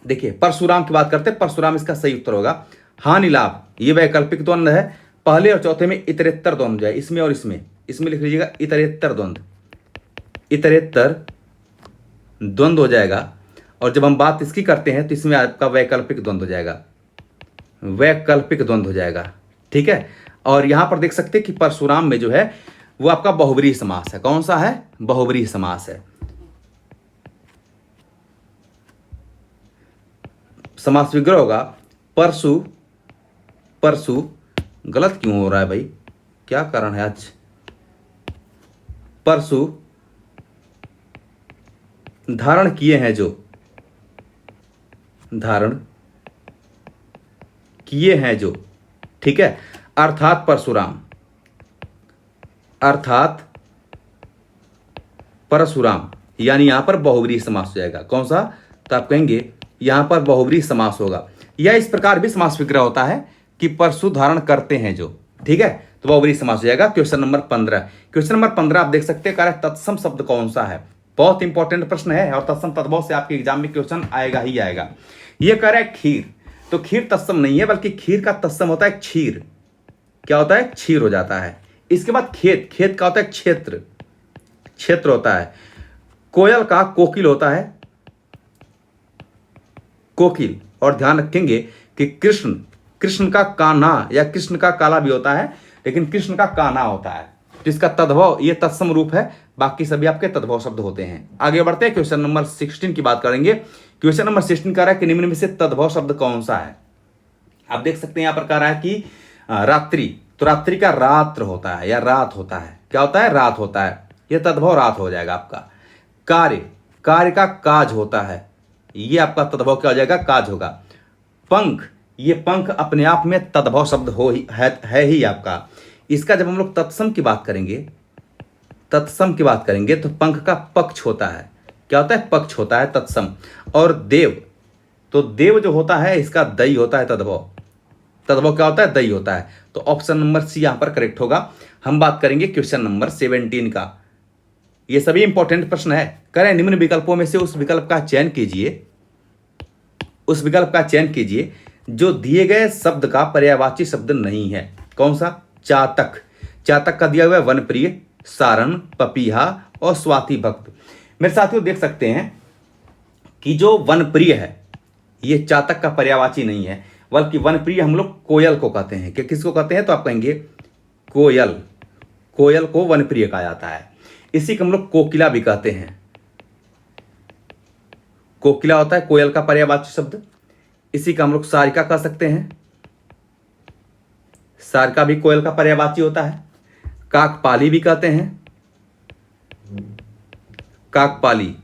देखिए परशुराम की बात करते हैं, परशुराम इसका सही उत्तर होगा। हानि लाभ ये वैकल्पिक द्वंद्व है। पहले और चौथे में इतरेत्तर द्वंद्व है, इसमें और इसमें, इसमें लिख लीजिएगा इतरेत्तर द्वंद्व, इतरेत्तर द्वंद्व हो जाएगा। और जब हम बात इसकी करते हैं तो इसमें आपका वैकल्पिक द्वंद्व हो जाएगा, वैकल्पिक द्वंद्व हो जाएगा। ठीक है, और यहां पर देख सकते हैं कि परशुराम में जो है वो आपका बहुब्रीहि समास है। कौन सा है? बहुब्रीहि समास है। समास विग्रह होगा परशु, परशु, गलत क्यों हो रहा है भाई, क्या कारण है आज? परशु धारण किए हैं जो, धारण किए हैं जो। ठीक है, अर्थात परशुराम, अर्थात परशुराम, यानी यहां पर बहुब्रीहि समास हो जाएगा। कौन सा? तो आप कहेंगे यहां पर बहुब्रीहि समास होगा। या इस प्रकार भी समास विग्रह होता है कि परशु धारण करते हैं जो। ठीक है, तो बहुब्रीहि समास हो जाएगा। क्वेश्चन नंबर 15, क्वेश्चन नंबर 15 आप देख सकते हैं, कार्य तत्सम शब्द कौन सा है? बहुत इंपॉर्टेंट प्रश्न है और तत्सम तद्भव से आपके एग्जाम में क्वेश्चन आएगा ही आएगा। ये कह रहा है खीर, तो खीर तत्सम नहीं है, बल्कि खीर का तत्सम होता है क्षीर। क्या होता है? क्षीर हो जाता है। इसके बाद खेत, खेत का होता है क्षेत्र, क्षेत्र होता है। कोयल का कोकिल होता है, कोकिल। और ध्यान रखेंगे कि कृष्ण, कृष्ण का कान्हा या कृष्ण का काला भी होता है, लेकिन कृष्ण का कान्हा होता है। जिसका तद्भव ये तत्सम रूप है, बाकी सभी आपके तद्भव शब्द होते हैं। आगे बढ़ते हैं, क्वेश्चन नंबर 16 की बात करेंगे। क्वेश्चन नंबर 16 कह रहा है कि निम्न में से तद्भव शब्द कौन सा है? आप देख सकते हैं यहां पर कह रहा है कि रात्रि, तो रात्रि का रात्र होता है या रात होता है। क्या होता है? रात होता है, यह तद्भव रात हो जाएगा आपका। कार्य, कार्य का काज होता है, ये आपका तद्भव क्या हो जाएगा? काज होगा। पंख, ये पंख अपने आप में तद्भव शब्द है ही आपका। इसका जब हम लोग तत्सम की बात करेंगे, तत्सम की बात करेंगे तो पंख का पक्ष होता है। क्या होता है? पक्ष होता है तत्सम। और देव, तो देव जो होता है इसका दई होता है तद्भव। तद्भव क्या होता है? दई होता है। तो ऑप्शन नंबर सी यहां पर करेक्ट होगा। हम बात करेंगे क्वेश्चन नंबर 17 का। ये सभी इंपॉर्टेंट प्रश्न है। करें निम्न विकल्पों में से उस विकल्प का चयन कीजिए, उस विकल्प का चयन कीजिए जो दिए गए शब्द का पर्यायवाची शब्द नहीं है। कौन सा? चातक, चातक का दिया हुआ है वनप्रिय, सारण, पपीहा और स्वाति भक्त। मेरे साथियों देख सकते हैं कि जो वनप्रिय है ये चातक का पर्यायवाची नहीं है, बल्कि वनप्रिय हम लोग कोयल को कहते हैं। कि किसको कहते हैं? तो आप कहेंगे कोयल, कोयल को वनप्रिय कहा जाता है। इसी को हम लोग कोकिला भी कहते हैं। कोकिला होता है कोयल का पर्यायवाची शब्द। इसी का हम लोग सारिका कह सकते हैं, सारिका भी कोयल का पर्यायवाची होता है। काकपाली भी कहते हैं, काकपाली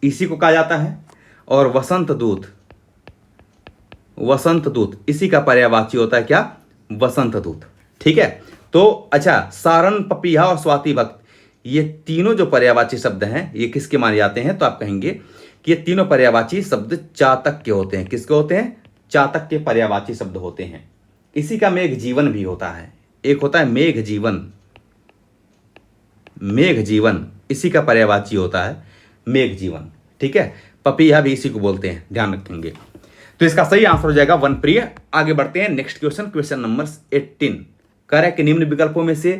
इसी को कहा जाता है। और वसंत दूत, वसंत दूत इसी का पर्यायवाची होता है। क्या? वसंत दूत। ठीक है, तो अच्छा, सारण, पपीहा और स्वाति भक्त ये तीनों जो पर्यायवाची शब्द हैं ये किसके माने जाते हैं? तो आप कहेंगे कि ये तीनों पर्यायवाची शब्द चातक के होते हैं। किसके होते हैं? चातक के पर्यायवाची शब्द होते हैं। इसी का मेघ जीवन भी होता है। एक होता है मेघ जीवन, मेघ जीवन इसी का पर्यायवाची होता है मेघ जीवन। ठीक है, पपीहा भी इसी को बोलते हैं, ध्यान रखेंगे। तो इसका सही आंसर हो जाएगा वनप्रिय। आगे बढ़ते हैं नेक्स्ट क्वेश्चन, क्वेश्चन नंबर 18 कह रहा है कि निम्न विकल्पों में से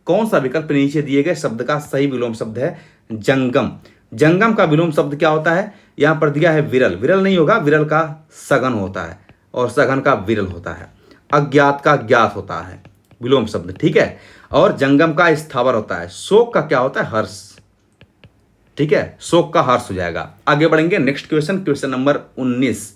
कौन सा विकल्प नीचे दिए गए शब्द का सही विलोम शब्द है? जंगम। जंगम का विलोम शब्द क्या होता है, यहां पर दिया है विरल, विरल नहीं होगा, विरल का सघन होता है और सघन का विरल होता है। अज्ञात का ज्ञात होता है विलोम शब्द, ठीक है। और जंगम का स्थावर होता है। शोक का क्या होता है, हर्ष, ठीक है, शोक का हर्ष हो जाएगा। आगे बढ़ेंगे, next question, question number 19।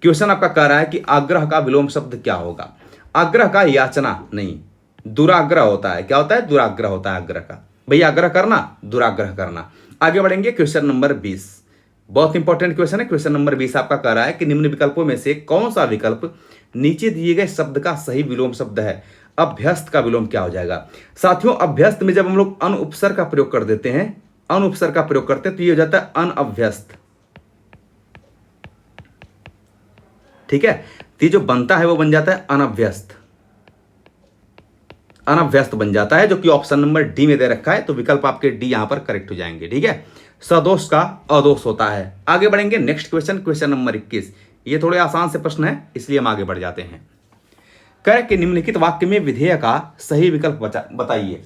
Question आपका कह रहा है कि आग्रह का विलोम शब्द क्या होगा। आग्रह का याचना नहीं, दुराग्रह होता है। क्या होता है, दुराग्रह होता है आग्रह का। भैया आग्रह करना, दुराग्रह करना। आगे बढ़ेंगे, क्वेश्चन नंबर 20, बहुत इंपॉर्टेंट क्वेश्चन है। क्वेश्चन नंबर 20 आपका कह रहा है कि निम्न विकल्पों में से कौन सा विकल्प नीचे दिए गए शब्द का सही विलोम शब्द है। अभ्यस्त का विलोम क्या हो जाएगा। साथियों, अभ्यस्त में जब हम लोग अन उपसर्ग का प्रयोग कर देते हैं, अन उपसर्ग का प्रयोग करते हैं, तो ये हो जाता है अनअभ्यस्त, ठीक है। तो ये जो बनता है वो बन जाता है अनअभ्यस्त, अनअभ्यस्त बन जाता है, जो कि ऑप्शन नंबर डी में दे रखा है। तो विकल्प आपके डी यहां पर करेक्ट हो जाएंगे, ठीक है। सदोष का अदोष होता है। आगे बढ़ेंगे, नेक्स्ट क्वेश्चन, क्वेश्चन नंबर 21। ये थोड़े आसान से प्रश्न है, इसलिए हम आगे बढ़ जाते हैं। कह कि निम्नलिखित वाक्य में विधेय का सही विकल्प बताइए।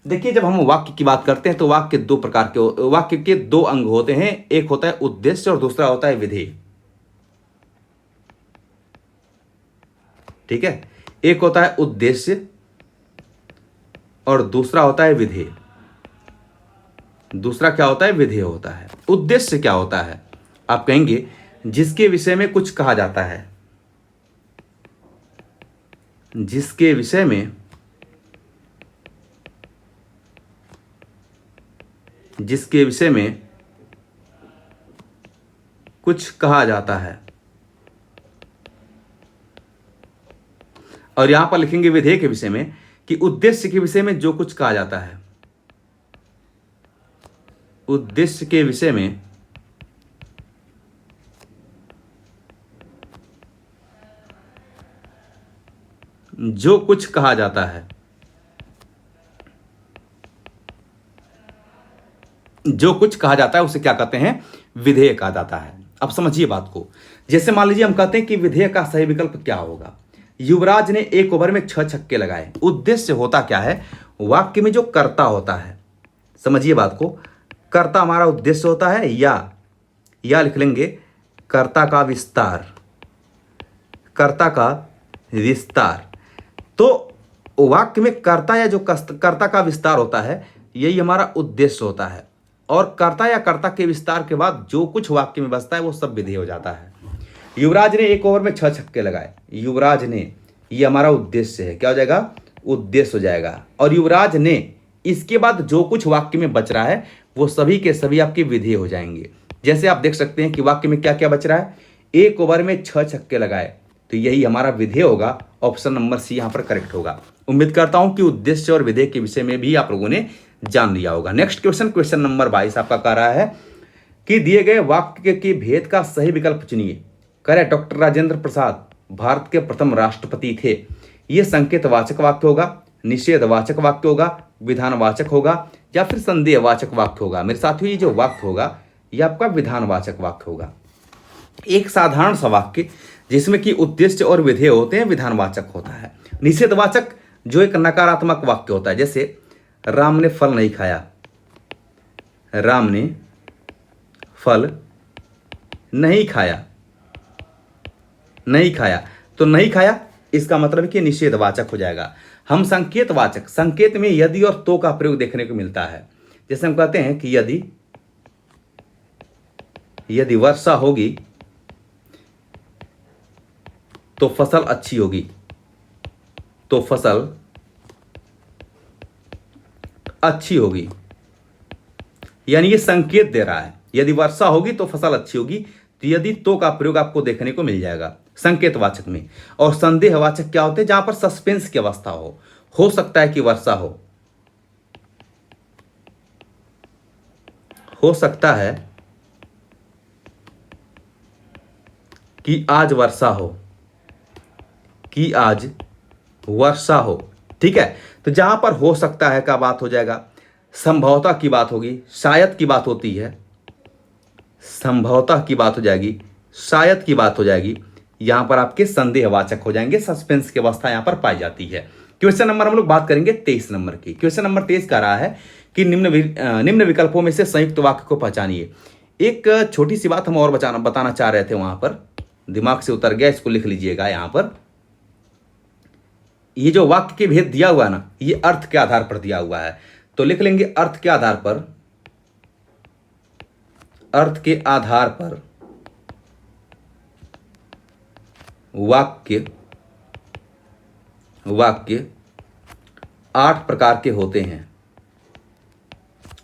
देखिए, जब हम वाक्य की बात करते हैं तो वाक्य दो प्रकार के, वाक्य के दो अंग होते हैं। एक होता है उद्देश्य और दूसरा होता है विधेय, ठीक है। एक होता है उद्देश्य और दूसरा होता है विधेय। दूसरा क्या होता है, विधेय होता है। उद्देश्य क्या होता है, आप कहेंगे जिसके विषय में कुछ कहा जाता है, जिसके विषय में, जिसके विषय में कुछ कहा जाता है। और यहां पर लिखेंगे विधेय के विषय में कि उद्देश्य के विषय में जो कुछ कहा जाता है, उद्देश्य के विषय में जो कुछ कहा जाता है, जो कुछ कहा जाता है उसे क्या कहते हैं, विधेय कहा जाता है। अब समझिए बात को। जैसे मान लीजिए हम कहते हैं कि विधेय का सही विकल्प क्या होगा। युवराज ने एक ओवर में 6 छक्के लगाए। उद्देश्य होता क्या है, वाक्य में जो कर्ता होता है, समझिए बात को, कर्ता हमारा उद्देश्य होता है, या लिख लेंगे कर्ता का विस्तार, कर्ता का विस्तार। तो वाक्य में कर्ता या जो कर्ता का विस्तार होता है, यही हमारा उद्देश्य होता है। और कर्ता या कर्ता के विस्तार के बाद जो कुछ वाक्य में बचता है वो सब विधेय हो जाता है। युवराज ने एक ओवर में 6 छक्के लगाए। युवराज ने, ये हमारा उद्देश्य है, क्या हो जाएगा, उद्देश्य हो जाएगा। और युवराज ने, इसके बाद जो कुछ वाक्य में बच रहा है वो सभी के सभी आपके विधेय हो जाएंगे। जैसे आप देख सकते हैं कि वाक्य में क्या क्या बच रहा है, एक ओवर में 6 छक्के लगाए, तो यही हमारा विधेय होगा। ऑप्शन नंबर सी यहां पर करेक्ट होगा। उम्मीद करता हूं कि उद्देश्य और विधेय के विषय में भी आप लोगों ने जान लिया होगा। नेक्स्ट क्वेश्चन, क्वेश्चन नंबर 22 आपका कह रहा है कि दिए गए वाक्य के भेद का सही विकल्प चुनिए। करे डॉक्टर राजेंद्र प्रसाद भारत के प्रथम राष्ट्रपति थे। यह संकेतवाचक वाक्य होगा, निषेधवाचक वाक्य होगा, विधानवाचक होगा, या फिर संदेहवाचक वाक्य होगा। मेरे साथियों, ये जो वाक्य होगा यह आपका विधानवाचक वाक्य होगा। एक साधारण सा वाक्य जिसमें कि उद्देश्य और विधेय होते हैं, विधानवाचक होता है। निषेधवाचक जो एक नकारात्मक वाक्य होता है, जैसे राम ने फल नहीं खाया, राम ने फल नहीं खाया, नहीं खाया, तो नहीं खाया इसका मतलब कि निषेधवाचक हो जाएगा। हम संकेतवाचक, संकेत में यदि और तो का प्रयोग देखने को मिलता है। जैसे हम कहते हैं कि यदि वर्षा होगी तो फसल अच्छी होगी, तो फसल अच्छी होगी, यानी ये संकेत दे रहा है। यदि वर्षा होगी तो फसल अच्छी होगी, तो यदि तो का प्रयोग आपको देखने को मिल जाएगा संकेतवाचक में। और संदेहवाचक क्या होते हैं, जहां पर सस्पेंस की अवस्था हो सकता है कि वर्षा हो सकता है कि आज वर्षा हो, कि आज वर्षा हो, ठीक है। तो जहां पर हो सकता है का बात हो जाएगा, संभवतः की बात होगी, शायद की बात होती है, संभवतः की बात हो जाएगी, शायद की बात हो जाएगी, यहां पर आपके संदेहवाचक हो जाएंगे, सस्पेंस की अवस्था यहां पर पाई जाती है। क्वेश्चन नंबर हम लोग बात करेंगे 23 नंबर की। क्वेश्चन नंबर 23 कह रहा है कि निम्न विकल्पों में से संयुक्त वाक्य को पहचानिए। एक छोटी सी बात हम और बताना चाह रहे थे, वहां पर दिमाग से उतर गया, इसको लिख लीजिएगा। यहां पर ये जो वाक्य के भेद दिया हुआ है ना, ये अर्थ के आधार पर दिया हुआ है, तो लिख लेंगे अर्थ के आधार पर, अर्थ के आधार पर वाक्य 8 प्रकार के होते हैं।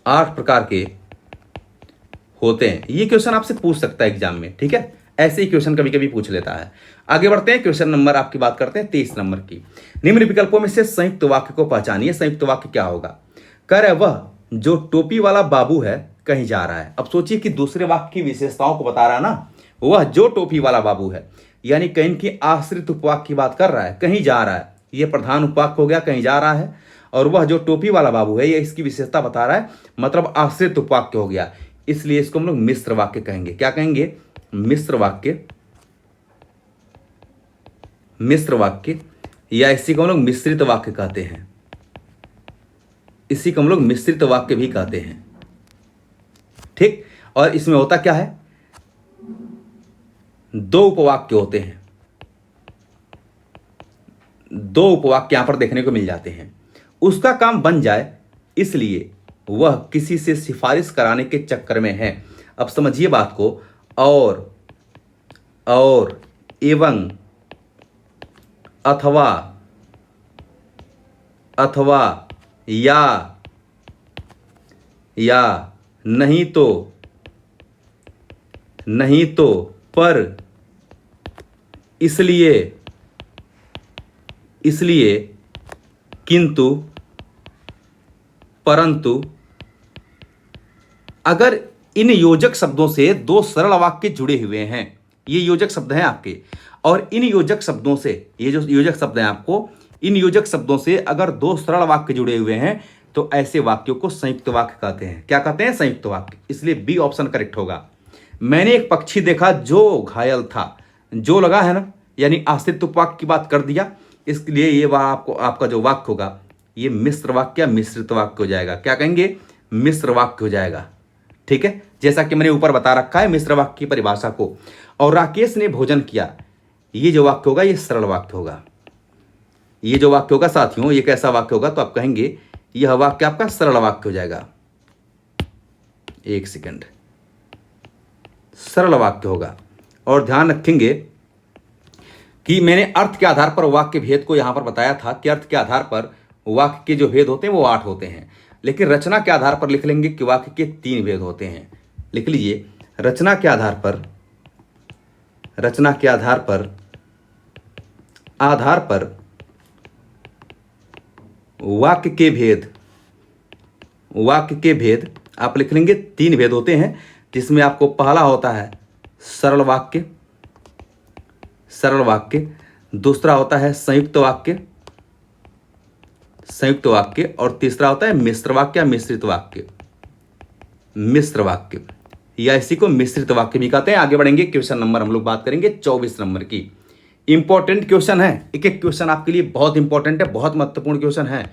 8 प्रकार के होते हैं। ये क्वेश्चन आपसे पूछ सकता है एग्जाम में, ठीक है। ऐसे ही क्वेश्चन कभी कभी पूछ लेता है। आगे बढ़ते हैं, क्वेश्चन नंबर आपकी बात करते हैं 23 नंबर की। निम्न विकल्पों में से संयुक्त वाक्य को पहचानिए। संयुक्त वाक्य क्या होगा? कह रहे वह जो टोपी वाला बाबू है कहीं जा रहा है। अब सोचिए कि दूसरे वाक्य की विशेषताओं को बता रहा है ना, वह जो टोपी वाला बाबू है, यानी कहीं की आश्रित उपवाक्य की बात कर रहा है, कहीं जा रहा है, यह प्रधान उपवाक्य हो गया, कहीं जा रहा है। और वह जो टोपी वाला बाबू है, यह इसकी विशेषता बता रहा है, मतलब आश्रित उपवाक्य हो गया, इसलिए इसको हम लोग मिश्र वाक्य कहेंगे। क्या कहेंगे? मिश्र वाक्य, मिश्र वाक्य, या इसी को हम लोग मिश्रित वाक्य कहते हैं। इसी को हम लोग मिश्रित वाक्य भी कहते हैं, ठीक। और इसमें होता क्या है? 2 उपवाक्य होते हैं, 2 उपवाक्य यहां पर देखने को मिल जाते हैं। उसका काम बन जाए इसलिए वह किसी से सिफारिश कराने के चक्कर में है। अब समझिए बात को। और एवं, अथवा, या नहीं तो, पर, इसलिए, किंतु, परंतु। अगर इन योजक शब्दों से 2 सरल वाक्य जुड़े हुए हैं, ये योजक शब्द हैं आपके, और इन योजक शब्दों से, ये जो योजक शब्द हैं आपको, इन योजक शब्दों से अगर 2 सरल वाक्य जुड़े हुए हैं तो ऐसे वाक्यों को संयुक्त वाक्य कहते हैं। क्या कहते हैं? संयुक्त वाक्य। इसलिए बी ऑप्शन करेक्ट होगा। मैंने एक पक्षी देखा जो घायल था, जो लगा है ना, यानी आश्रित उपवाक्य की बात कर दिया, इसलिए ये आपका जो वाक्य होगा ये मिश्र वाक्य या मिश्रित वाक्य हो जाएगा। क्या कहेंगे? मिश्र वाक्य हो जाएगा, ठीक है। जैसा कि मैंने ऊपर बता रखा है मिश्र वाक्य की परिभाषा को। और राकेश ने भोजन किया, ये जो वाक्य होगा ये सरल वाक्य होगा। ये जो वाक्य होगा साथियों, ये कैसा वाक्य होगा? तो आप कहेंगे यह वाक्य आपका सरल वाक्य हो जाएगा। एक सेकंड, सरल वाक्य होगा। और ध्यान रखेंगे कि मैंने अर्थ के आधार पर वाक्य भेद को यहां पर बताया था कि अर्थ के आधार पर वाक्य के जो भेद होते हैं वो 8 होते हैं, लेकिन रचना के आधार पर लिख लेंगे कि वाक्य के 3 भेद होते हैं। लिख लीजिए, रचना के आधार पर वाक्य के भेद आप लिख लेंगे 3 भेद होते हैं, जिसमें आपको पहला होता है सरल वाक्य, दूसरा होता है संयुक्त वाक्य, और तीसरा होता है मिश्र वाक्य या मिश्र वाक्य, या इसी को मिश्रित वाक्य भी कहते हैं। आगे बढ़ेंगे, क्वेश्चन नंबर हम लोग बात करेंगे 24 नंबर की। इंपॉर्टेंट क्वेश्चन है, एक एक क्वेश्चन आपके लिए बहुत इंपॉर्टेंट है, बहुत महत्वपूर्ण क्वेश्चन है,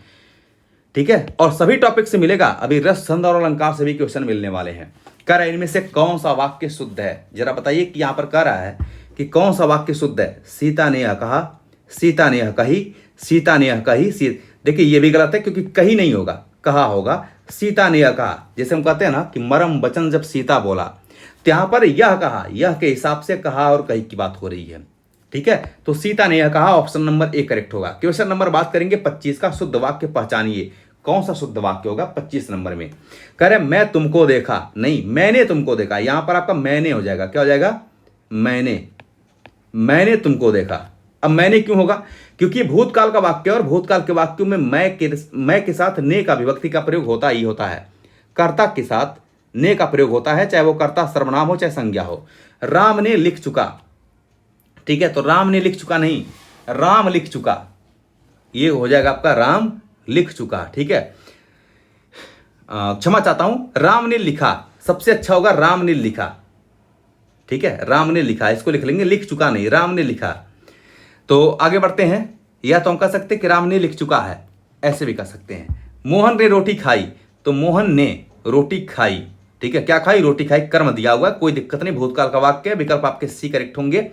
ठीक है। और सभी टॉपिक से मिलेगा, अभी रस, छंद और अलंकार से भी क्वेश्चन मिलने वाले हैं। कह रहा है इनमें से कौन सा वाक्य शुद्ध है? जरा बताइए कि यहां पर कह रहा है कि कौन सा वाक्य शुद्ध है। सीता ने यह कहा, सीता ने यह कही, सीता ने यह कही। देखिए ये भी गलत है, क्योंकि कही नहीं होगा, कहा होगा। सीता ने यह कहा, जैसे हम कहते हैं ना कि मरम वचन जब सीता बोला, तो यहां पर यह कहा, यह के हिसाब से कहा और कही की बात हो रही है, ठीक है। तो सीता ने यह कहा, ऑप्शन नंबर ए करेक्ट होगा। क्वेश्चन नंबर बात करेंगे 25 का। शुद्ध वाक्य पहचानिए। कौन सा शुद्ध वाक्य होगा 25 नंबर में? कह रहे मैं तुमको देखा, नहीं मैंने तुमको देखा। यहां पर आपका मैंने हो जाएगा। क्या हो जाएगा? मैंने तुमको देखा। अब मैंने क्यों होगा? क्योंकि भूतकाल का वाक्य, और भूतकाल के वाक्यों में मैं के साथ ने का विभक्ति का प्रयोग होता ही होता है। कर्ता के साथ ने का प्रयोग होता है, चाहे वो कर्ता सर्वनाम हो चाहे संज्ञा हो। राम ने लिख चुका, ठीक है। तो राम ने लिख चुका नहीं, राम लिख चुका, ये हो जाएगा आपका राम लिख चुका, ठीक है। क्षमा चाहता हूं, राम ने लिखा सबसे अच्छा होगा, राम ने लिखा, ठीक है। राम ने लिखा, इसको लिख लेंगे, लिख चुका नहीं, राम ने लिखा। तो आगे बढ़ते हैं। या तो हम कह सकते हैं कि राम ने लिख चुका है, ऐसे भी कह सकते हैं। मोहन ने रोटी खाई, तो मोहन ने रोटी खाई, ठीक है, क्या खाई, रोटी खाई, कर्म दिया हुआ है, कोई दिक्कत नहीं, भूतकाल का वाक्य है, विकल्प आपके सी करेक्ट होंगे।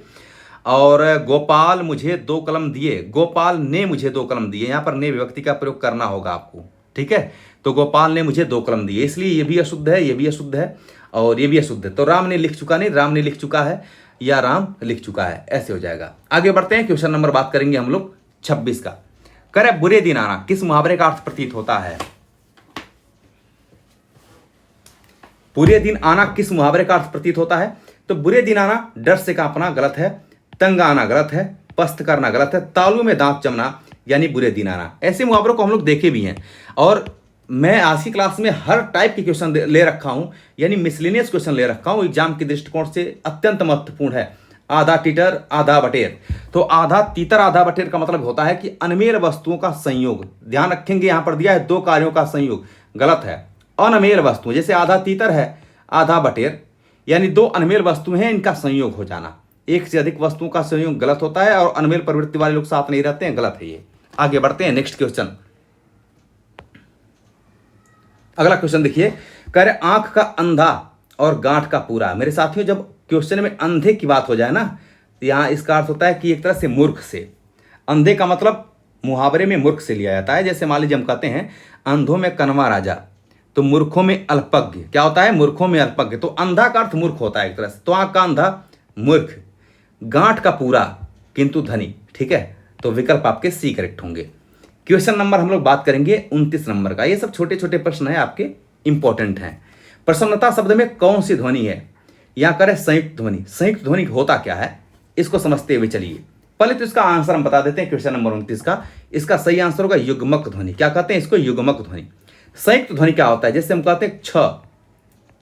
और गोपाल मुझे 2 कलम दिए, गोपाल ने मुझे 2 कलम दिए, यहां पर ने विभक्ति का प्रयोग करना होगा आपको, ठीक है। तो गोपाल ने मुझे 2 कलम दिए, इसलिए ये भी अशुद्ध है, ये भी अशुद्ध है और ये भी अशुद्ध है। तो राम ने लिख चुका नहीं, राम ने लिख चुका है या राम लिख चुका है, ऐसे हो जाएगा। आगे बढ़ते हैं, क्वेश्चन नंबर बात करेंगे हम लोग 26 का। करे बुरे दिन आना किस मुहावरे का अर्थ प्रतीत होता है? बुरे दिन आना किस मुहावरे का अर्थ प्रतीत होता है? तो बुरे दिन आना, डर से कांपना गलत है, तंग आना गलत है, पस्त करना गलत है, तालू में दांत जमना यानी बुरे दिन आना। ऐसे मुहावरों को हम लोग देखे भी हैं और मैं आज की क्लास में हर टाइप के क्वेश्चन ले रखा हूं, यानी मिसलिनियस क्वेश्चन ले रखा हूं, एग्जाम के दृष्टिकोण से अत्यंत महत्वपूर्ण है। आधा तीतर आधा बटेर, तो आधा तीतर आधा बटेर का मतलब होता है कि अनमेल वस्तुओं का संयोग। ध्यान रखेंगे, यहां पर दिया है 2 कार्यों का संयोग, गलत है। अनमेल वस्तु, जैसे आधा तीतर है आधा बटेर, यानी 2 अनमेल वस्तुएं हैं, इनका संयोग हो जाना। एक से अधिक वस्तुओं का संयोग गलत होता है और अनमेल प्रवृत्ति वाले लोग साथ नहीं रहते हैं, गलत है ये। आगे बढ़ते हैं, नेक्स्ट क्वेश्चन। अगला क्वेश्चन देखिए, कह रहे आंख का अंधा और गांठ का पूरा। मेरे साथियों, जब क्वेश्चन में अंधे की बात हो जाए ना, तो यहां इसका अर्थ होता है कि एक तरह से मूर्ख से। अंधे का मतलब मुहावरे में मूर्ख से लिया जाता है। जैसे मान लीजिए हम कहते हैं अंधों में कनवा राजा, तो मूर्खों में अल्पज्ञ। क्या होता है? मूर्खों में अल्पज्ञ। तो अंधा का अर्थ मूर्ख होता है एक तरह से। तो आंख का अंधा मूर्ख, गांठ का पूरा किंतु धनी, ठीक है। तो विकल्प आपके सी करेक्ट होंगे। क्वेश्चन नंबर हम लोग बात करेंगे 29 नंबर का। ये सब छोटे छोटे प्रश्न है आपके, इंपॉर्टेंट हैं। प्रसन्नता शब्द में कौन सी ध्वनि है? यहां करें संयुक्त ध्वनि। संयुक्त ध्वनि होता क्या है इसको समझते हुए चलिए। पहले तो इसका आंसर हम बता देते हैं क्वेश्चन नंबर 29 का। इसका सही आंसर होगा युग्मक ध्वनि। क्या कहते हैं इसको? युग्मक ध्वनि। संयुक्त ध्वनि क्या होता है? जैसे हम कहते हैं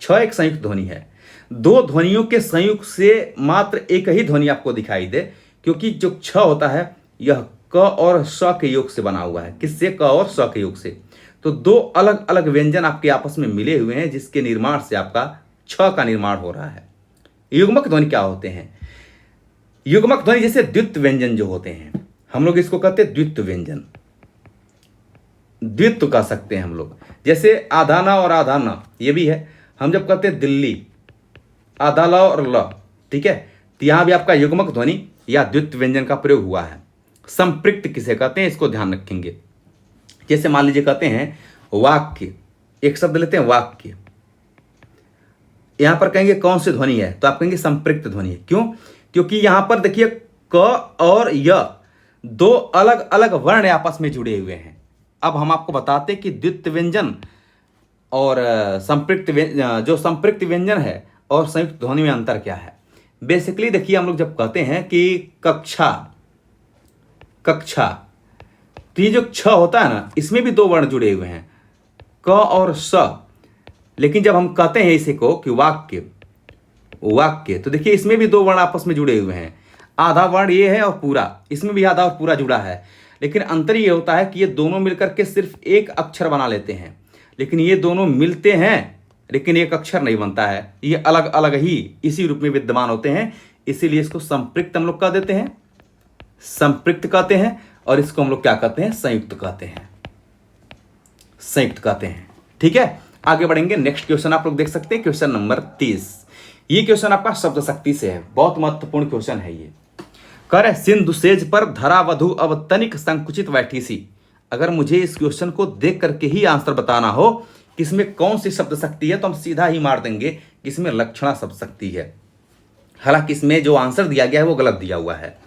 छ एक संयुक्त ध्वनि है। 2 ध्वनियों के संयुक्त से मात्र एक ही ध्वनि आपको दिखाई दे, क्योंकि जो छ होता है यह क और स के योग से बना हुआ है। किससे? क और स के योग से। तो 2 अलग अलग व्यंजन आपके आपस में मिले हुए हैं, जिसके निर्माण से आपका छ का निर्माण हो रहा है। युग्मक ध्वनि क्या होते हैं? युग्मक ध्वनि जैसे द्वित्व व्यंजन जो होते हैं, हम लोग इसको कहते हैं द्वित्व व्यंजन। द्वित्व कह सकते हैं हम लोग। जैसे आधा न और आधा न, ये भी है। हम जब कहते हैं दिल्ली, आधा ल और ल, ठीक है, तो यहां भी आपका युग्मक ध्वनि या द्वित्व व्यंजन का प्रयोग हुआ है। संपृक्त किसे कहते हैं इसको ध्यान रखेंगे। जैसे मान लीजिए कहते हैं वाक्य, एक शब्द लेते हैं वाक्य, यहां पर कहेंगे कौन सी ध्वनि है, तो आप कहेंगे संपृक्त ध्वनि है। क्यों? क्योंकि यहां पर देखिए क और य 2 अलग अलग वर्ण आपस में जुड़े हुए हैं। अब हम आपको बताते हैं कि द्वित्व व्यंजन और संपृक्त जो संपृक्त व्यंजन है और संयुक्त ध्वनि में अंतर क्या है। बेसिकली देखिए, हम लोग जब कहते हैं कि कक्षा, तो ये जो छ होता है ना, इसमें भी 2 वर्ण जुड़े हुए हैं, क और स। लेकिन जब हम कहते हैं इसे को कि वाक्य, तो देखिए इसमें भी 2 वर्ण आपस में जुड़े हुए हैं। आधा वर्ण ये है और पूरा, इसमें भी आधा और पूरा जुड़ा है। लेकिन अंतर ये होता है कि ये दोनों मिलकर के सिर्फ एक अक्षर बना लेते हैं, लेकिन ये दोनों मिलते हैं लेकिन एक अक्षर नहीं बनता है। ये अलग अलग ही इसी रूप में विद्यमान होते हैं, इसीलिए इसको संपृक्त हम लोग कह देते हैं, संपृक्त कहते हैं। और इसको हम लोग क्या कहते हैं? संयुक्त कहते हैं, संयुक्त कहते हैं। ठीक है, आगे बढ़ेंगे। नेक्स्ट क्वेश्चन आप लोग देख सकते हैं, क्वेश्चन नंबर 30। ये क्वेश्चन आपका शब्द शक्ति से है, बहुत महत्वपूर्ण क्वेश्चन है ये। कर सिंधु सेज पर धरा वधु अब तनिक संकुचित बैठी सी। अगर मुझे इस क्वेश्चन को देख करके ही आंसर बताना हो कि इसमें कौन सी शब्द शक्ति है, तो हम सीधा ही मार देंगे कि इसमें लक्षणा शब्द शक्ति है। हालांकि इसमें जो आंसर दिया गया है वो गलत दिया हुआ है।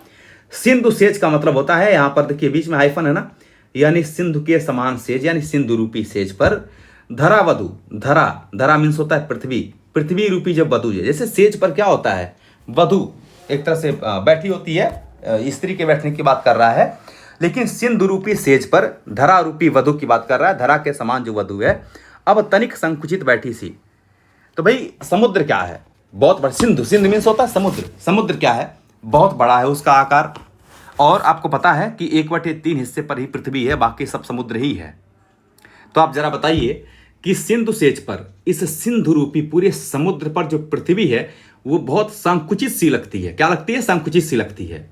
सिंधु सेज का मतलब होता है, यहां पर देखिए बीच में हाइफन है ना, यानी सिंधु के समान सेज, यानी सिंधु रूपी सेज पर धरा वधु। धरा मीन्स होता है पृथ्वी, पृथ्वी रूपी जब वधु है। जैसे सेज पर क्या होता है? वधु एक तरह से बैठी होती है, स्त्री के बैठने की बात कर रहा है। लेकिन सिंधु रूपी सेज पर धरा रूपी वधु की बात कर रहा है, धरा के समान जो वधु है। अब तनिक संकुचित बैठी सी, तो भाई समुद्र क्या है? बहुत बड़ा। सिंधु मीन्स होता है समुद्र। समुद्र क्या है? बहुत बड़ा है उसका आकार। और आपको पता है कि 1/3 हिस्से पर ही पृथ्वी है, बाकी सब समुद्र ही है। तो आप जरा बताइए कि सिंधु सेज पर, इस सिंधु रूपी पूरे समुद्र पर जो पृथ्वी है वो बहुत संकुचित सी लगती है। क्या लगती है? संकुचित सी लगती है।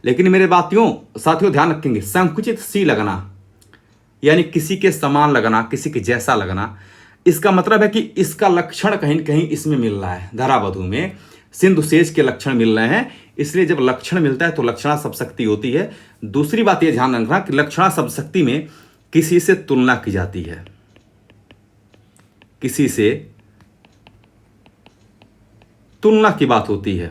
लेकिन मेरे साथियों ध्यान रखेंगे, संकुचित सी लगना यानी किसी के समान लगना, किसी के जैसा लगना, इसका मतलब है कि इसका लक्षण कहीं न कहीं इसमें मिल रहा है। धरावधु में सिंधु शेष के लक्षण मिल रहे हैं, इसलिए जब लक्षण मिलता है तो लक्षणा शब्दशक्ति होती है। दूसरी बात यह ध्यान रखना कि लक्षणा शब्दशक्ति में किसी से तुलना की जाती है, किसी से तुलना की बात होती है,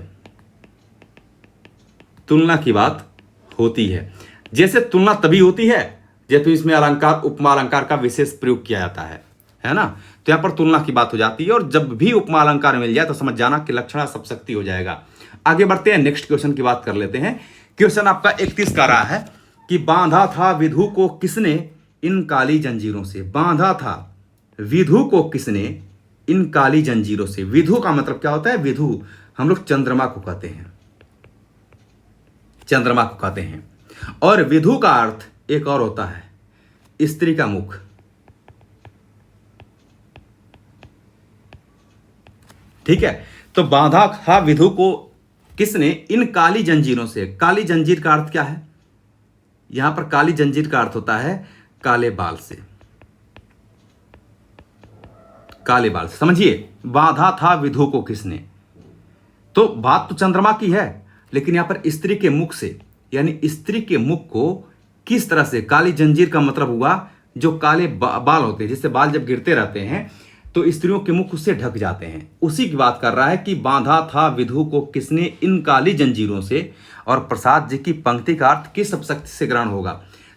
तुलना की बात होती है। जैसे तुलना तभी होती है जब इसमें अलंकार उपमा अलंकार का विशेष प्रयोग किया जाता है ना, तो यहां पर तुलना की बात हो जाती है। और जब भी उपमा अलंकार मिल जाए तो समझ जाना कि लक्षणा शब्दशक्ति हो जाएगा। आगे बढ़ते हैं, नेक्स्ट क्वेश्चन की बात कर लेते हैं। क्वेश्चन आपका 31 का रहा है कि बांधा था विधु को किसने इन काली जंजीरों से। बांधा था विधु को किसने इन काली जंजीरों से। विधु का मतलब क्या होता है? विधु हम लोग चंद्रमा को कहते हैं, चंद्रमा को कहते हैं। और विधु का अर्थ एक और होता है, स्त्री का मुख। ठीक है, तो बांधा था विधु को किसने इन काली जंजीरों से। काली जंजीर का अर्थ क्या है? यहां पर काली जंजीर का अर्थ होता है काले बाल से, काले बाल से। समझिए, बांधा था विधु को किसने, तो बात तो चंद्रमा की है, लेकिन यहां पर स्त्री के मुख से, यानी स्त्री के मुख को किस तरह से। काली जंजीर का मतलब हुआ जो काले बाल होते हैं, जिससे बाल जब गिरते रहते हैं तो स्त्रियों के मुख उससे ढक जाते हैं, उसी की बात कर रहा है कि बांधा था विधु को किसने इन काली जंजीरों से। और प्रसाद जी की पंक्ति का अर्थ किस शब्दशक्ति से ग्रहण होगा?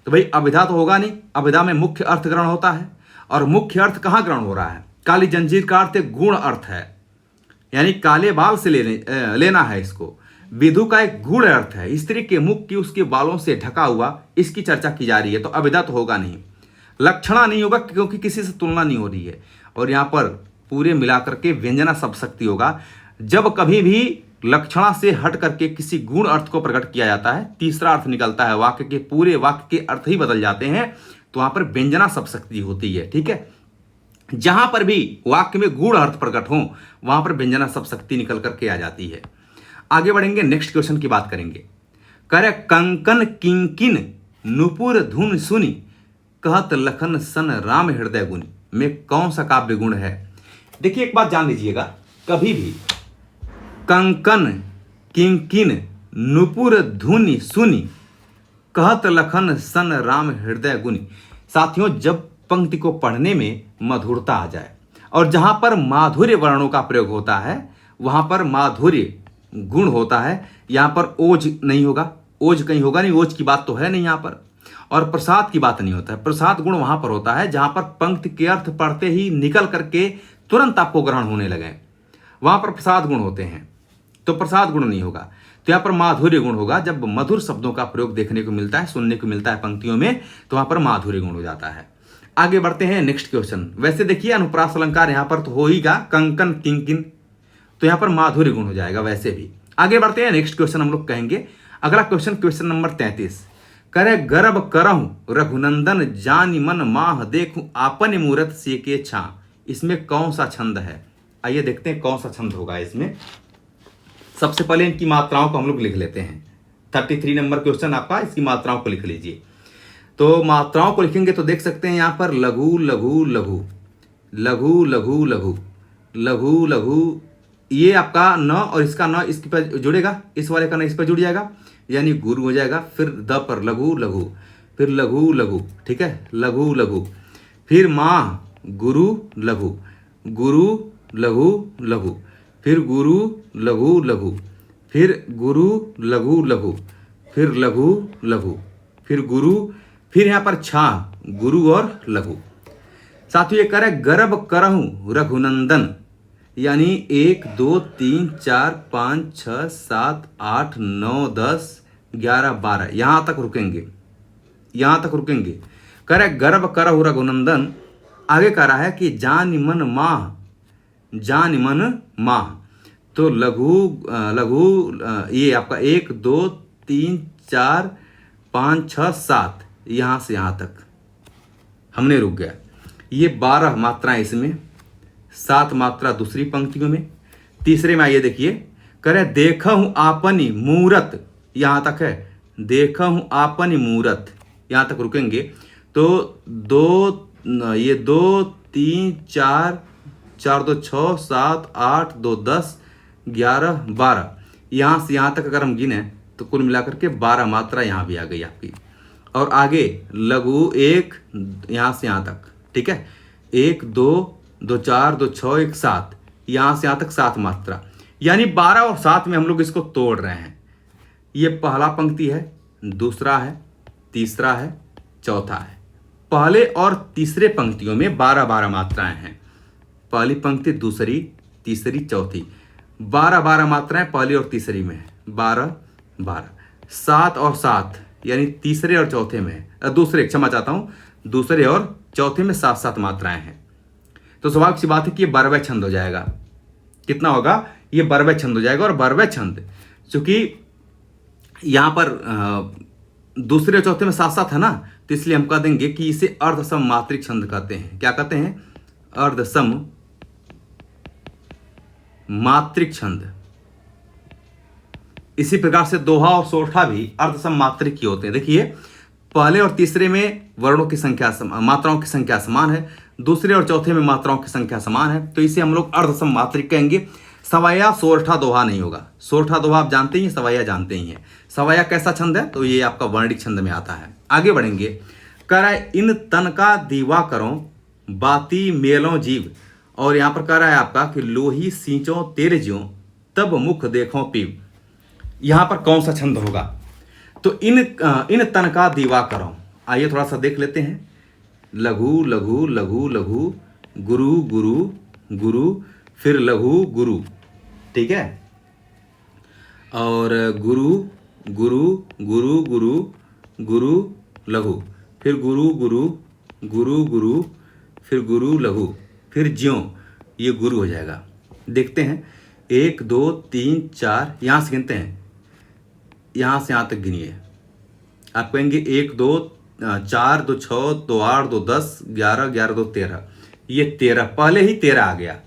तो भाई अभिधा तो होगा नहीं, अभिधा में मुख्य अर्थ ग्रहण होता है। और मुख्य अर्थ कहां ग्रहण हो रहा है? काली जंजीर का अर्थ एक गुण अर्थ है, यानी काले बाल से लेना है इसको। विधु का एक गुण अर्थ है, स्त्री के मुख की उसके बालों से ढका हुआ, इसकी चर्चा की जा रही है। तो अभिधा तो होगा नहीं, लक्षणा नहीं होगा क्योंकि किसी से तुलना नहीं हो रही है। और यहां पर पूरे मिलाकर के व्यंजना शब्दशक्ति होगा। जब कभी भी लक्षणा से हट करके किसी गुण अर्थ को प्रकट किया जाता है, तीसरा अर्थ निकलता है, वाक्य के पूरे वाक्य के अर्थ ही बदल जाते हैं, तो वहां पर व्यंजना शब्दशक्ति होती है। ठीक है, जहां पर भी वाक्य में गुण अर्थ प्रकट हो वहां पर व्यंजना शब्दशक्ति निकल करके आ जाती है। आगे बढ़ेंगे, नेक्स्ट क्वेश्चन की बात करेंगे। करे कंकन किंकिन नुपुर धुन सुनी कहत लखन सन राम हृदय गुनी में कौन सा काव्य गुण है? देखिए, एक बात जान लीजिएगा, कभी भी कंकन किंकिन नुपुर धुनि सुनी कहत लखन सन राम हृदय गुनी। साथियों, जब पंक्ति को पढ़ने में मधुरता आ जाए और जहां पर माधुर्य वर्णों का प्रयोग होता है वहां पर माधुर्य गुण होता है। यहां पर ओज नहीं होगा, ओज कहीं होगा नहीं, ओज की बात तो है नहीं यहां पर। और प्रसाद की बात नहीं होता है। प्रसाद गुण वहां पर होता है जहां पर पंक्ति के अर्थ पढ़ते ही निकल करके तुरंत आपको ग्रहण होने लगे, वहां पर प्रसाद गुण होते हैं। तो प्रसाद गुण नहीं होगा, तो यहां पर माधुर्य गुण होगा। जब मधुर शब्दों का प्रयोग देखने को मिलता है, सुनने को मिलता है पंक्तियों में, तो वहां पर माधुर्य गुण हो जाता है। आगे बढ़ते हैं, नेक्स्ट क्वेश्चन। वैसे देखिए, अनुप्रास अलंकार यहां पर तो हो ही गा, कंकन किंकिन, तो यहां पर माधुर्य गुण हो जाएगा वैसे भी। आगे बढ़ते हैं, नेक्स्ट क्वेश्चन हम लोग कहेंगे। अगला क्वेश्चन, क्वेश्चन नंबर 33। करे गर्भ करहूं रघुनंदन जानि मन माह देखूं आपन मूरत से के छा। इसमें कौन सा छंद है? आइए देखते हैं कौन सा छंद होगा इसमें। सबसे पहले इनकी मात्राओं को हम लोग लिख लेते हैं। 33 नंबर क्वेश्चन आपका, इसकी मात्राओं को लिख लीजिए। तो मात्राओं को लिखेंगे तो देख सकते हैं यहां पर लघु लघु लघु लघु लघु लघु लघु लघु, ये आपका न और इसका न इसके पर जुड़ेगा, इस वाले का न इस पर जुड़ जाएगा, यानी गुरु हो जाएगा। फिर द पर लघु लघु, फिर लघु लघु, ठीक है, लघु लघु, फिर माह गुरु लघु, गुरु लघु लघु, फिर गुरु लघु लघु, फिर गुरु लघु लघु, फिर लघु लघु, फिर गुरु, फिर यहां पर छा गुरु और लघु। साथियों, ये करे गर्भ करहूं रघुनंदन, यानी 1 2 3 4 5 6 7 8 9 10 11 12 यहां तक रुकेंगे, यहां तक रुकेंगे। करे गर्भ करहु रघुनंदन, आगे कह रहा है कि जान मन माह, जान मन माह, तो लघु लघु ये आपका 1 2 3 4 5 6 7 यहां से यहां तक हमने रुक गया। ये 12 मात्राएं इसमें, 7 मात्रा दूसरी पंक्तियों में। तीसरे में आइए देखिए, करे देखहूं आपनी मूरत, यहां तक है, देखहूं आपनी मूरत, यहां तक रुकेंगे। तो 2 ये 2 3 4, 4 2 6 7 8 2 10 11 12, यहाँ से यहाँ तक अगर हम गिने तो कुल मिलाकर के 12 मात्रा यहाँ भी आ गई आपकी। और आगे लघु 1 यहाँ से यहाँ तक, ठीक है, 1 2 2 4 2 6 1 7, यहाँ से यहाँ तक 7 मात्रा, यानी 12 और 7 में हम लोग इसको तोड़ रहे हैं। ये पहला पंक्ति है, दूसरा है, तीसरा है, चौथा है। पहले और तीसरे पंक्तियों में 12-12 मात्राएं हैं। पहली पंक्ति, दूसरी, तीसरी, चौथी, 12-12 मात्राएं पहली और तीसरी में है। 12-12, 7 और 7 यानी तीसरे और चौथे में, दूसरे, क्षमा चाहता हूं, दूसरे और चौथे में 7-7 मात्राएं हैं। तो स्वाभाविक सी बात है कि ये 12वां छंद हो जाएगा। कितना होगा? ये 12वां छंद हो जाएगा। और 12वां छंद चूंकि यहां पर दूसरे और चौथे में 7-7 है ना, तो इसलिए हम कह देंगे कि इसे अर्धसम मात्रिक छंद कहते हैं। क्या कहते हैं? अर्धसम मात्रिक छंद। इसी प्रकार से दोहा और सोरठा भी अर्धसम मात्रिक ही होते हैं। देखिए, पहले और तीसरे में वर्णों की संख्या, मात्राओं की संख्या समान है, दूसरे और चौथे में मात्राओं की संख्या समान है, तो इसे हम लोग अर्धसम मात्रिक कहेंगे। सवाया सोरठा दोहा नहीं होगा। सोरठा दोहा आप जानते ही हैं, सवाया जानते ही हैं। सवाया कैसा छंद है? तो ये आपका वर्णिक छंद में आता है। आगे बढ़ेंगे। कह रहा है इन तन का दीवा करो बाती मेलों जीव, और यहां पर कह रहा है आपका कि लोही सींचो तेरे ज्यों तब मुख देखो पीव। यहां पर कौन सा छंद होगा? तो इन तन का दीवा करो, आइए थोड़ा सा देख लेते हैं। लघु लघु लघु लघु, गुरु गुरु गुरु, फिर लघु गुरु, ठीक है, और गुरु गुरु गुरु गुरु गुरु लघु, फिर गुरु गुरु गुरु गुरु, फिर गुरु लघु, फिर ज्यों, ये गुरु हो जाएगा। देखते हैं, 1 2 3 4, यहां से गिनते हैं, यहां से यहां तक गिनिए। आप कहेंगे 1 2 4 2 6 2 8 2 10 11 11 2 13, ये 13, पहले ही 13 आ गया।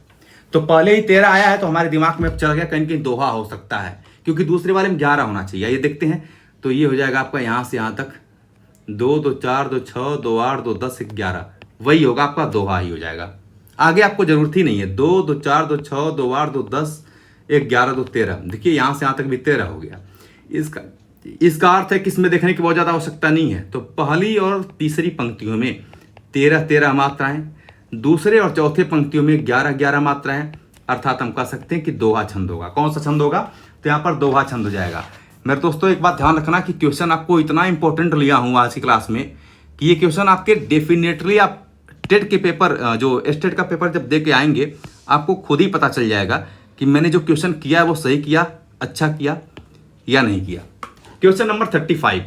तो पहले ही 13 आया है तो हमारे दिमाग में अब चल गया कहीं कहीं दोहा हो सकता है, क्योंकि दूसरे वाले में 11 होना चाहिए। ये देखते हैं, तो ये हो जाएगा आपका यहां से यहां तक 2 2 4 2 6 2 8 2 10 11, वही होगा आपका दोहा ही हो जाएगा। आगे आपको जरूरत ही नहीं है। 2 2 4 2 6 2 8 2 10 11 2 13, देखिए यहां से यहां तक भी 13 हो गया। इसका अर्थ है कि इसमें देखने की बहुत ज्यादा आवश्यकता नहीं है। तो पहली और तीसरी पंक्तियों में 13-13 मात्राएं, दूसरे और चौथे पंक्तियों में 11-11 मात्राएं, अर्थात हम कह सकते हैं कि दोहा छंद होगा। कौन सा छंद होगा? तो यहाँ पर दोहा छंद हो जाएगा। मेरे दोस्तों, एक बात ध्यान रखना कि क्वेश्चन आपको इतना इंपॉर्टेंट लिया हूँ आज की क्लास में कि ये क्वेश्चन आपके डेफिनेटली, आप टेट के पेपर, जो स्टेट का पेपर जब दे के आएंगे, आपको खुद ही पता चल जाएगा कि मैंने जो क्वेश्चन किया है वो सही किया, अच्छा किया या नहीं किया। क्वेश्चन नंबर 35,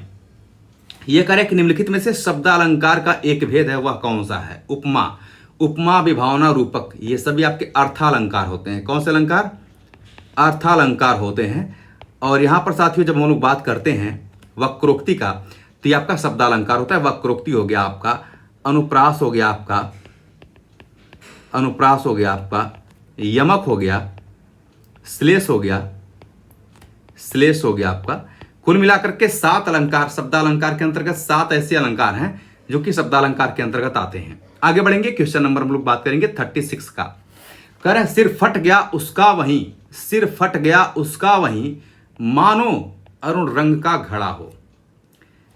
ये करें कि निम्नलिखित में से शब्द अलंकार का एक भेद है, वह कौन सा है? उपमा, उपमा, विभावना, रूपक, ये सभी आपके अर्थालंकार होते हैं। कौन से अलंकार? अर्थालंकार होते हैं। और यहां पर साथियों जब हम लोग बात करते हैं वक्रोक्ति का, तो ये आपका शब्दालंकार होता है। वक्रोक्ति हो गया आपका, अनुप्रास हो गया आपका, अनुप्रास हो गया आपका, यमक हो गया, श्लेष हो गया, श्लेष हो गया आपका। कुल मिलाकर के 7 अलंकार शब्दालंकार के अंतर्गत, 7 ऐसे अलंकार हैं जो कि शब्दालंकार के अंतर्गत आते हैं। आगे बढ़ेंगे। क्वेश्चन नंबर हम लोग बात करेंगे 36 का। कह रहे सिर फट गया उसका वहीं, सिर फट गया उसका वहीं, मानो अरुण रंग का घड़ा हो।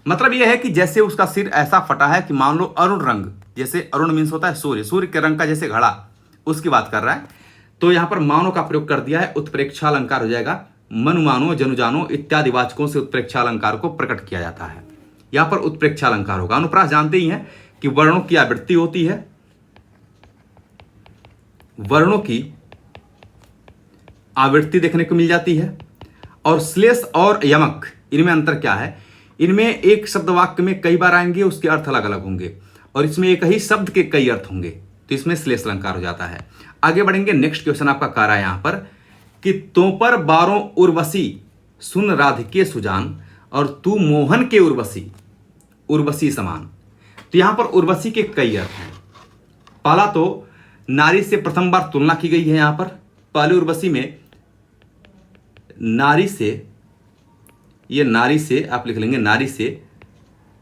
मतलब यह है कि जैसे उसका सिर ऐसा फटा है कि मान लो अरुण रंग, जैसे अरुण मीन्स होता है सूर्य, सूर्य के रंग का जैसे घड़ा, उसकी बात कर रहा है। तो यहां पर मानो का प्रयोग कर दिया है, उत्प्रेक्षालंकार हो जाएगा। मनु मानो, जनु जानो इत्यादि वाचकों से उत्प्रेक्षालंकार को प्रकट किया जाता है। यहां पर उत्प्रेक्षालंकार होगा। अनुप्रास जानते ही हैं कि वर्णों की आवृत्ति होती है, वर्णों की आवृत्ति देखने को मिल जाती है। और श्लेष और यमक, इनमें अंतर क्या है? इनमें एक शब्द वाक्य में कई बार आएंगे, उसके अर्थ अलग अलग होंगे, और इसमें एक ही शब्द के कई अर्थ होंगे, तो इसमें श्लेष अलंकार हो जाता है। आगे बढ़ेंगे। नेक्स्ट क्वेश्चन आपका कह रहा है यहां पर कि तो पर 12 उर्वशी सुन राधिके सुजान, और तू मोहन के उर्वशी, उर्वशी समान। तो यहां पर उर्वशी के कई अर्थ हैं। पहला तो नारी से प्रथम बार तुलना की गई है। यहां पर पहले उर्वशी में नारी से, ये नारी से आप लिख लेंगे, नारी से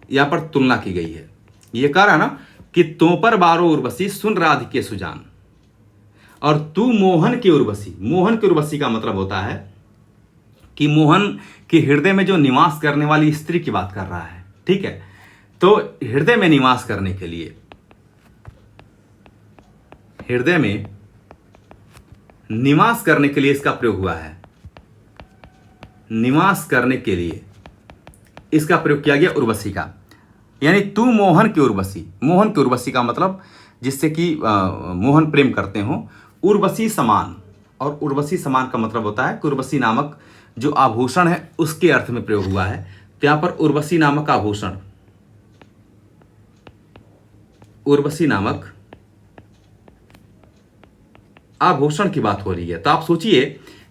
यहां पर तुलना की गई है। ये कह रहा है ना कि तो पर बारो उर्वशी सुन राधिके सुजान, और तू मोहन की उर्वशी। मोहन की उर्वशी का मतलब होता है कि मोहन के हृदय में जो निवास करने वाली स्त्री की बात कर रहा है, ठीक है। तो हृदय में निवास करने के लिए, हृदय में निवास करने के लिए इसका प्रयोग हुआ है। निवास करने के लिए इसका प्रयोग किया गया उर्वशी का, यानी तू मोहन की उर्वशी। मोहन की उर्वशी का मतलब जिससे कि मोहन प्रेम करते हो। उर्वशी समान, और उर्वशी समान का मतलब होता है कि उर्वशी नामक जो आभूषण है उसके अर्थ में प्रयोग हुआ है। तो यहां पर उर्वशी नामक आभूषण, उर्वशी नामक आभूषण की बात हो रही है। तो आप सोचिए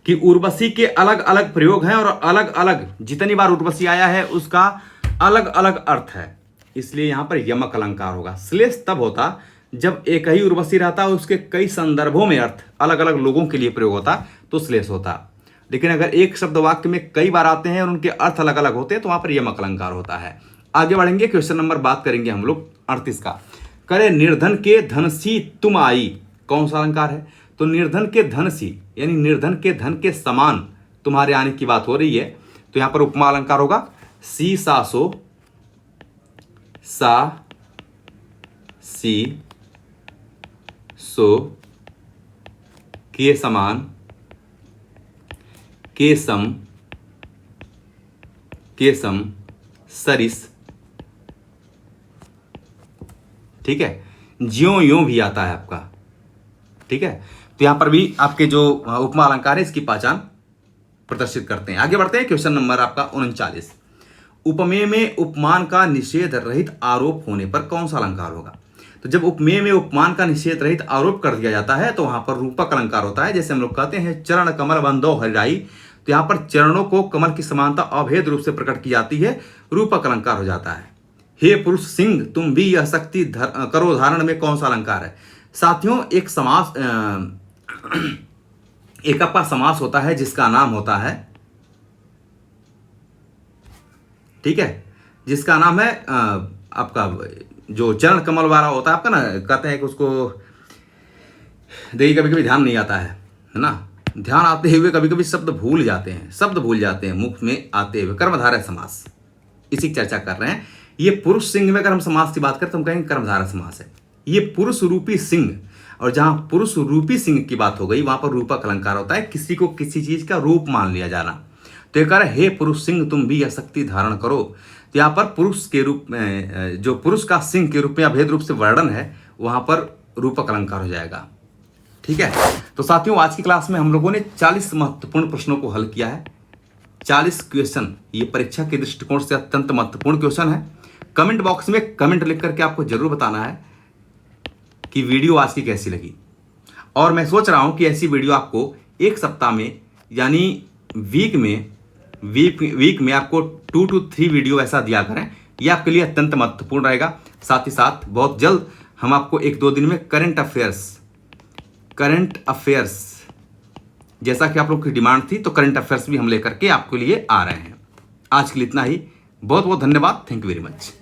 कि उर्वशी के अलग अलग प्रयोग हैं और अलग अलग जितनी बार उर्वशी आया है उसका अलग अलग अर्थ है, इसलिए यहां पर यमक अलंकार होगा। श्लेष तब होता जब एक ही उर्वशी रहता उसके कई संदर्भों में अर्थ अलग अलग लोगों के लिए प्रयोग होता तो श्लेष होता। लेकिन अगर एक शब्द वाक्य में कई बार आते हैं और उनके अर्थ अलग अलग होते हैं तो वहां पर यमक अलंकार होता है। आगे बढ़ेंगे, क्वेश्चन नंबर बात करेंगे हम लोग 38 का। करे निर्धन के धनसी तुम आई, कौन सा अलंकार है? तो निर्धन के धनसी यानी निर्धन के धन के समान तुम्हारे आने की बात हो रही है। तो यहां पर उपमा अलंकार होगा। सी सा सो, सा सी सो, के समान, के सम, के सम, सरिस, ठीक है। ज्यों यों भी आता है आपका, ठीक है। तो यहां पर भी आपके जो उपमा अलंकार है इसकी पहचान प्रदर्शित करते हैं। आगे बढ़ते हैं, क्वेश्चन नंबर आपका 39। उपमेय में उपमान का निषेध रहित आरोप होने पर कौन सा अलंकार होगा? तो जब उपमेय में उपमान का निषेध रहित आरोप कर दिया जाता है तो वहां पर रूपक अलंकार होता है। जैसे हम लोग कहते हैं चरण कमल बंधो हरिराई, तो यहां पर चरणों को कमल की समानता अभेद रूप से प्रकट की जाती है, रूपक अलंकार हो जाता है। हे पुरुष सिंह तुम भी यह शक्ति करो धारण में कौन सा अलंकार है? साथियों, एक समास एक आपका समास होता है जिसका नाम होता है, ठीक है, जिसका नाम है आपका जो चरण कमल वाला होता है आपका ना, कहते हैं कि उसको देखिए कभी कभी ध्यान नहीं आता है ना, ध्यान आते हुए कभी कभी शब्द भूल जाते हैं, शब्द भूल जाते हैं मुख में आते हुए। कर्मधारय समास, इसी की चर्चा कर रहे हैं। ये पुरुष सिंह में अगर हम समास की बात करें तो हम कहेंगे कर्मधारय समास है। ये पुरुष रूपी सिंह, और जहां पुरुष रूपी सिंह की बात हो गई वहां पर रूपक अलंकार होता है, किसी को किसी चीज का रूप मान लिया जाना। तो ये कह रहे हे पुरुष सिंह तुम भी यह शक्ति धारण करो, तो यहाँ पर पुरुष के रूप में जो पुरुष का सिंह के रूप में अभेद रूप से वर्णन है वहां पर रूपक अलंकार हो जाएगा, ठीक है। तो साथियों, आज की क्लास में हम लोगों ने 40 महत्वपूर्ण प्रश्नों को हल किया है। 40 क्वेश्चन, ये परीक्षा के दृष्टिकोण से अत्यंत महत्वपूर्ण क्वेश्चन है। कमेंट बॉक्स में कमेंट लिख करके आपको जरूर बताना है कि वीडियो आज की कैसी लगी। और मैं सोच रहा हूं कि ऐसी वीडियो आपको एक सप्ताह में यानी वीक में आपको 2 to 3 वीडियो ऐसा दिया करें, ये आपके लिए अत्यंत महत्वपूर्ण रहेगा। साथ ही साथ बहुत जल्द हम आपको 1-2 दिन में करंट अफेयर्स जैसा कि आप लोग की डिमांड थी, तो करंट अफेयर्स भी हम लेकर के आपके लिए आ रहे हैं। आज के लिए इतना ही, बहुत बहुत धन्यवाद, थैंक यू वेरी मच।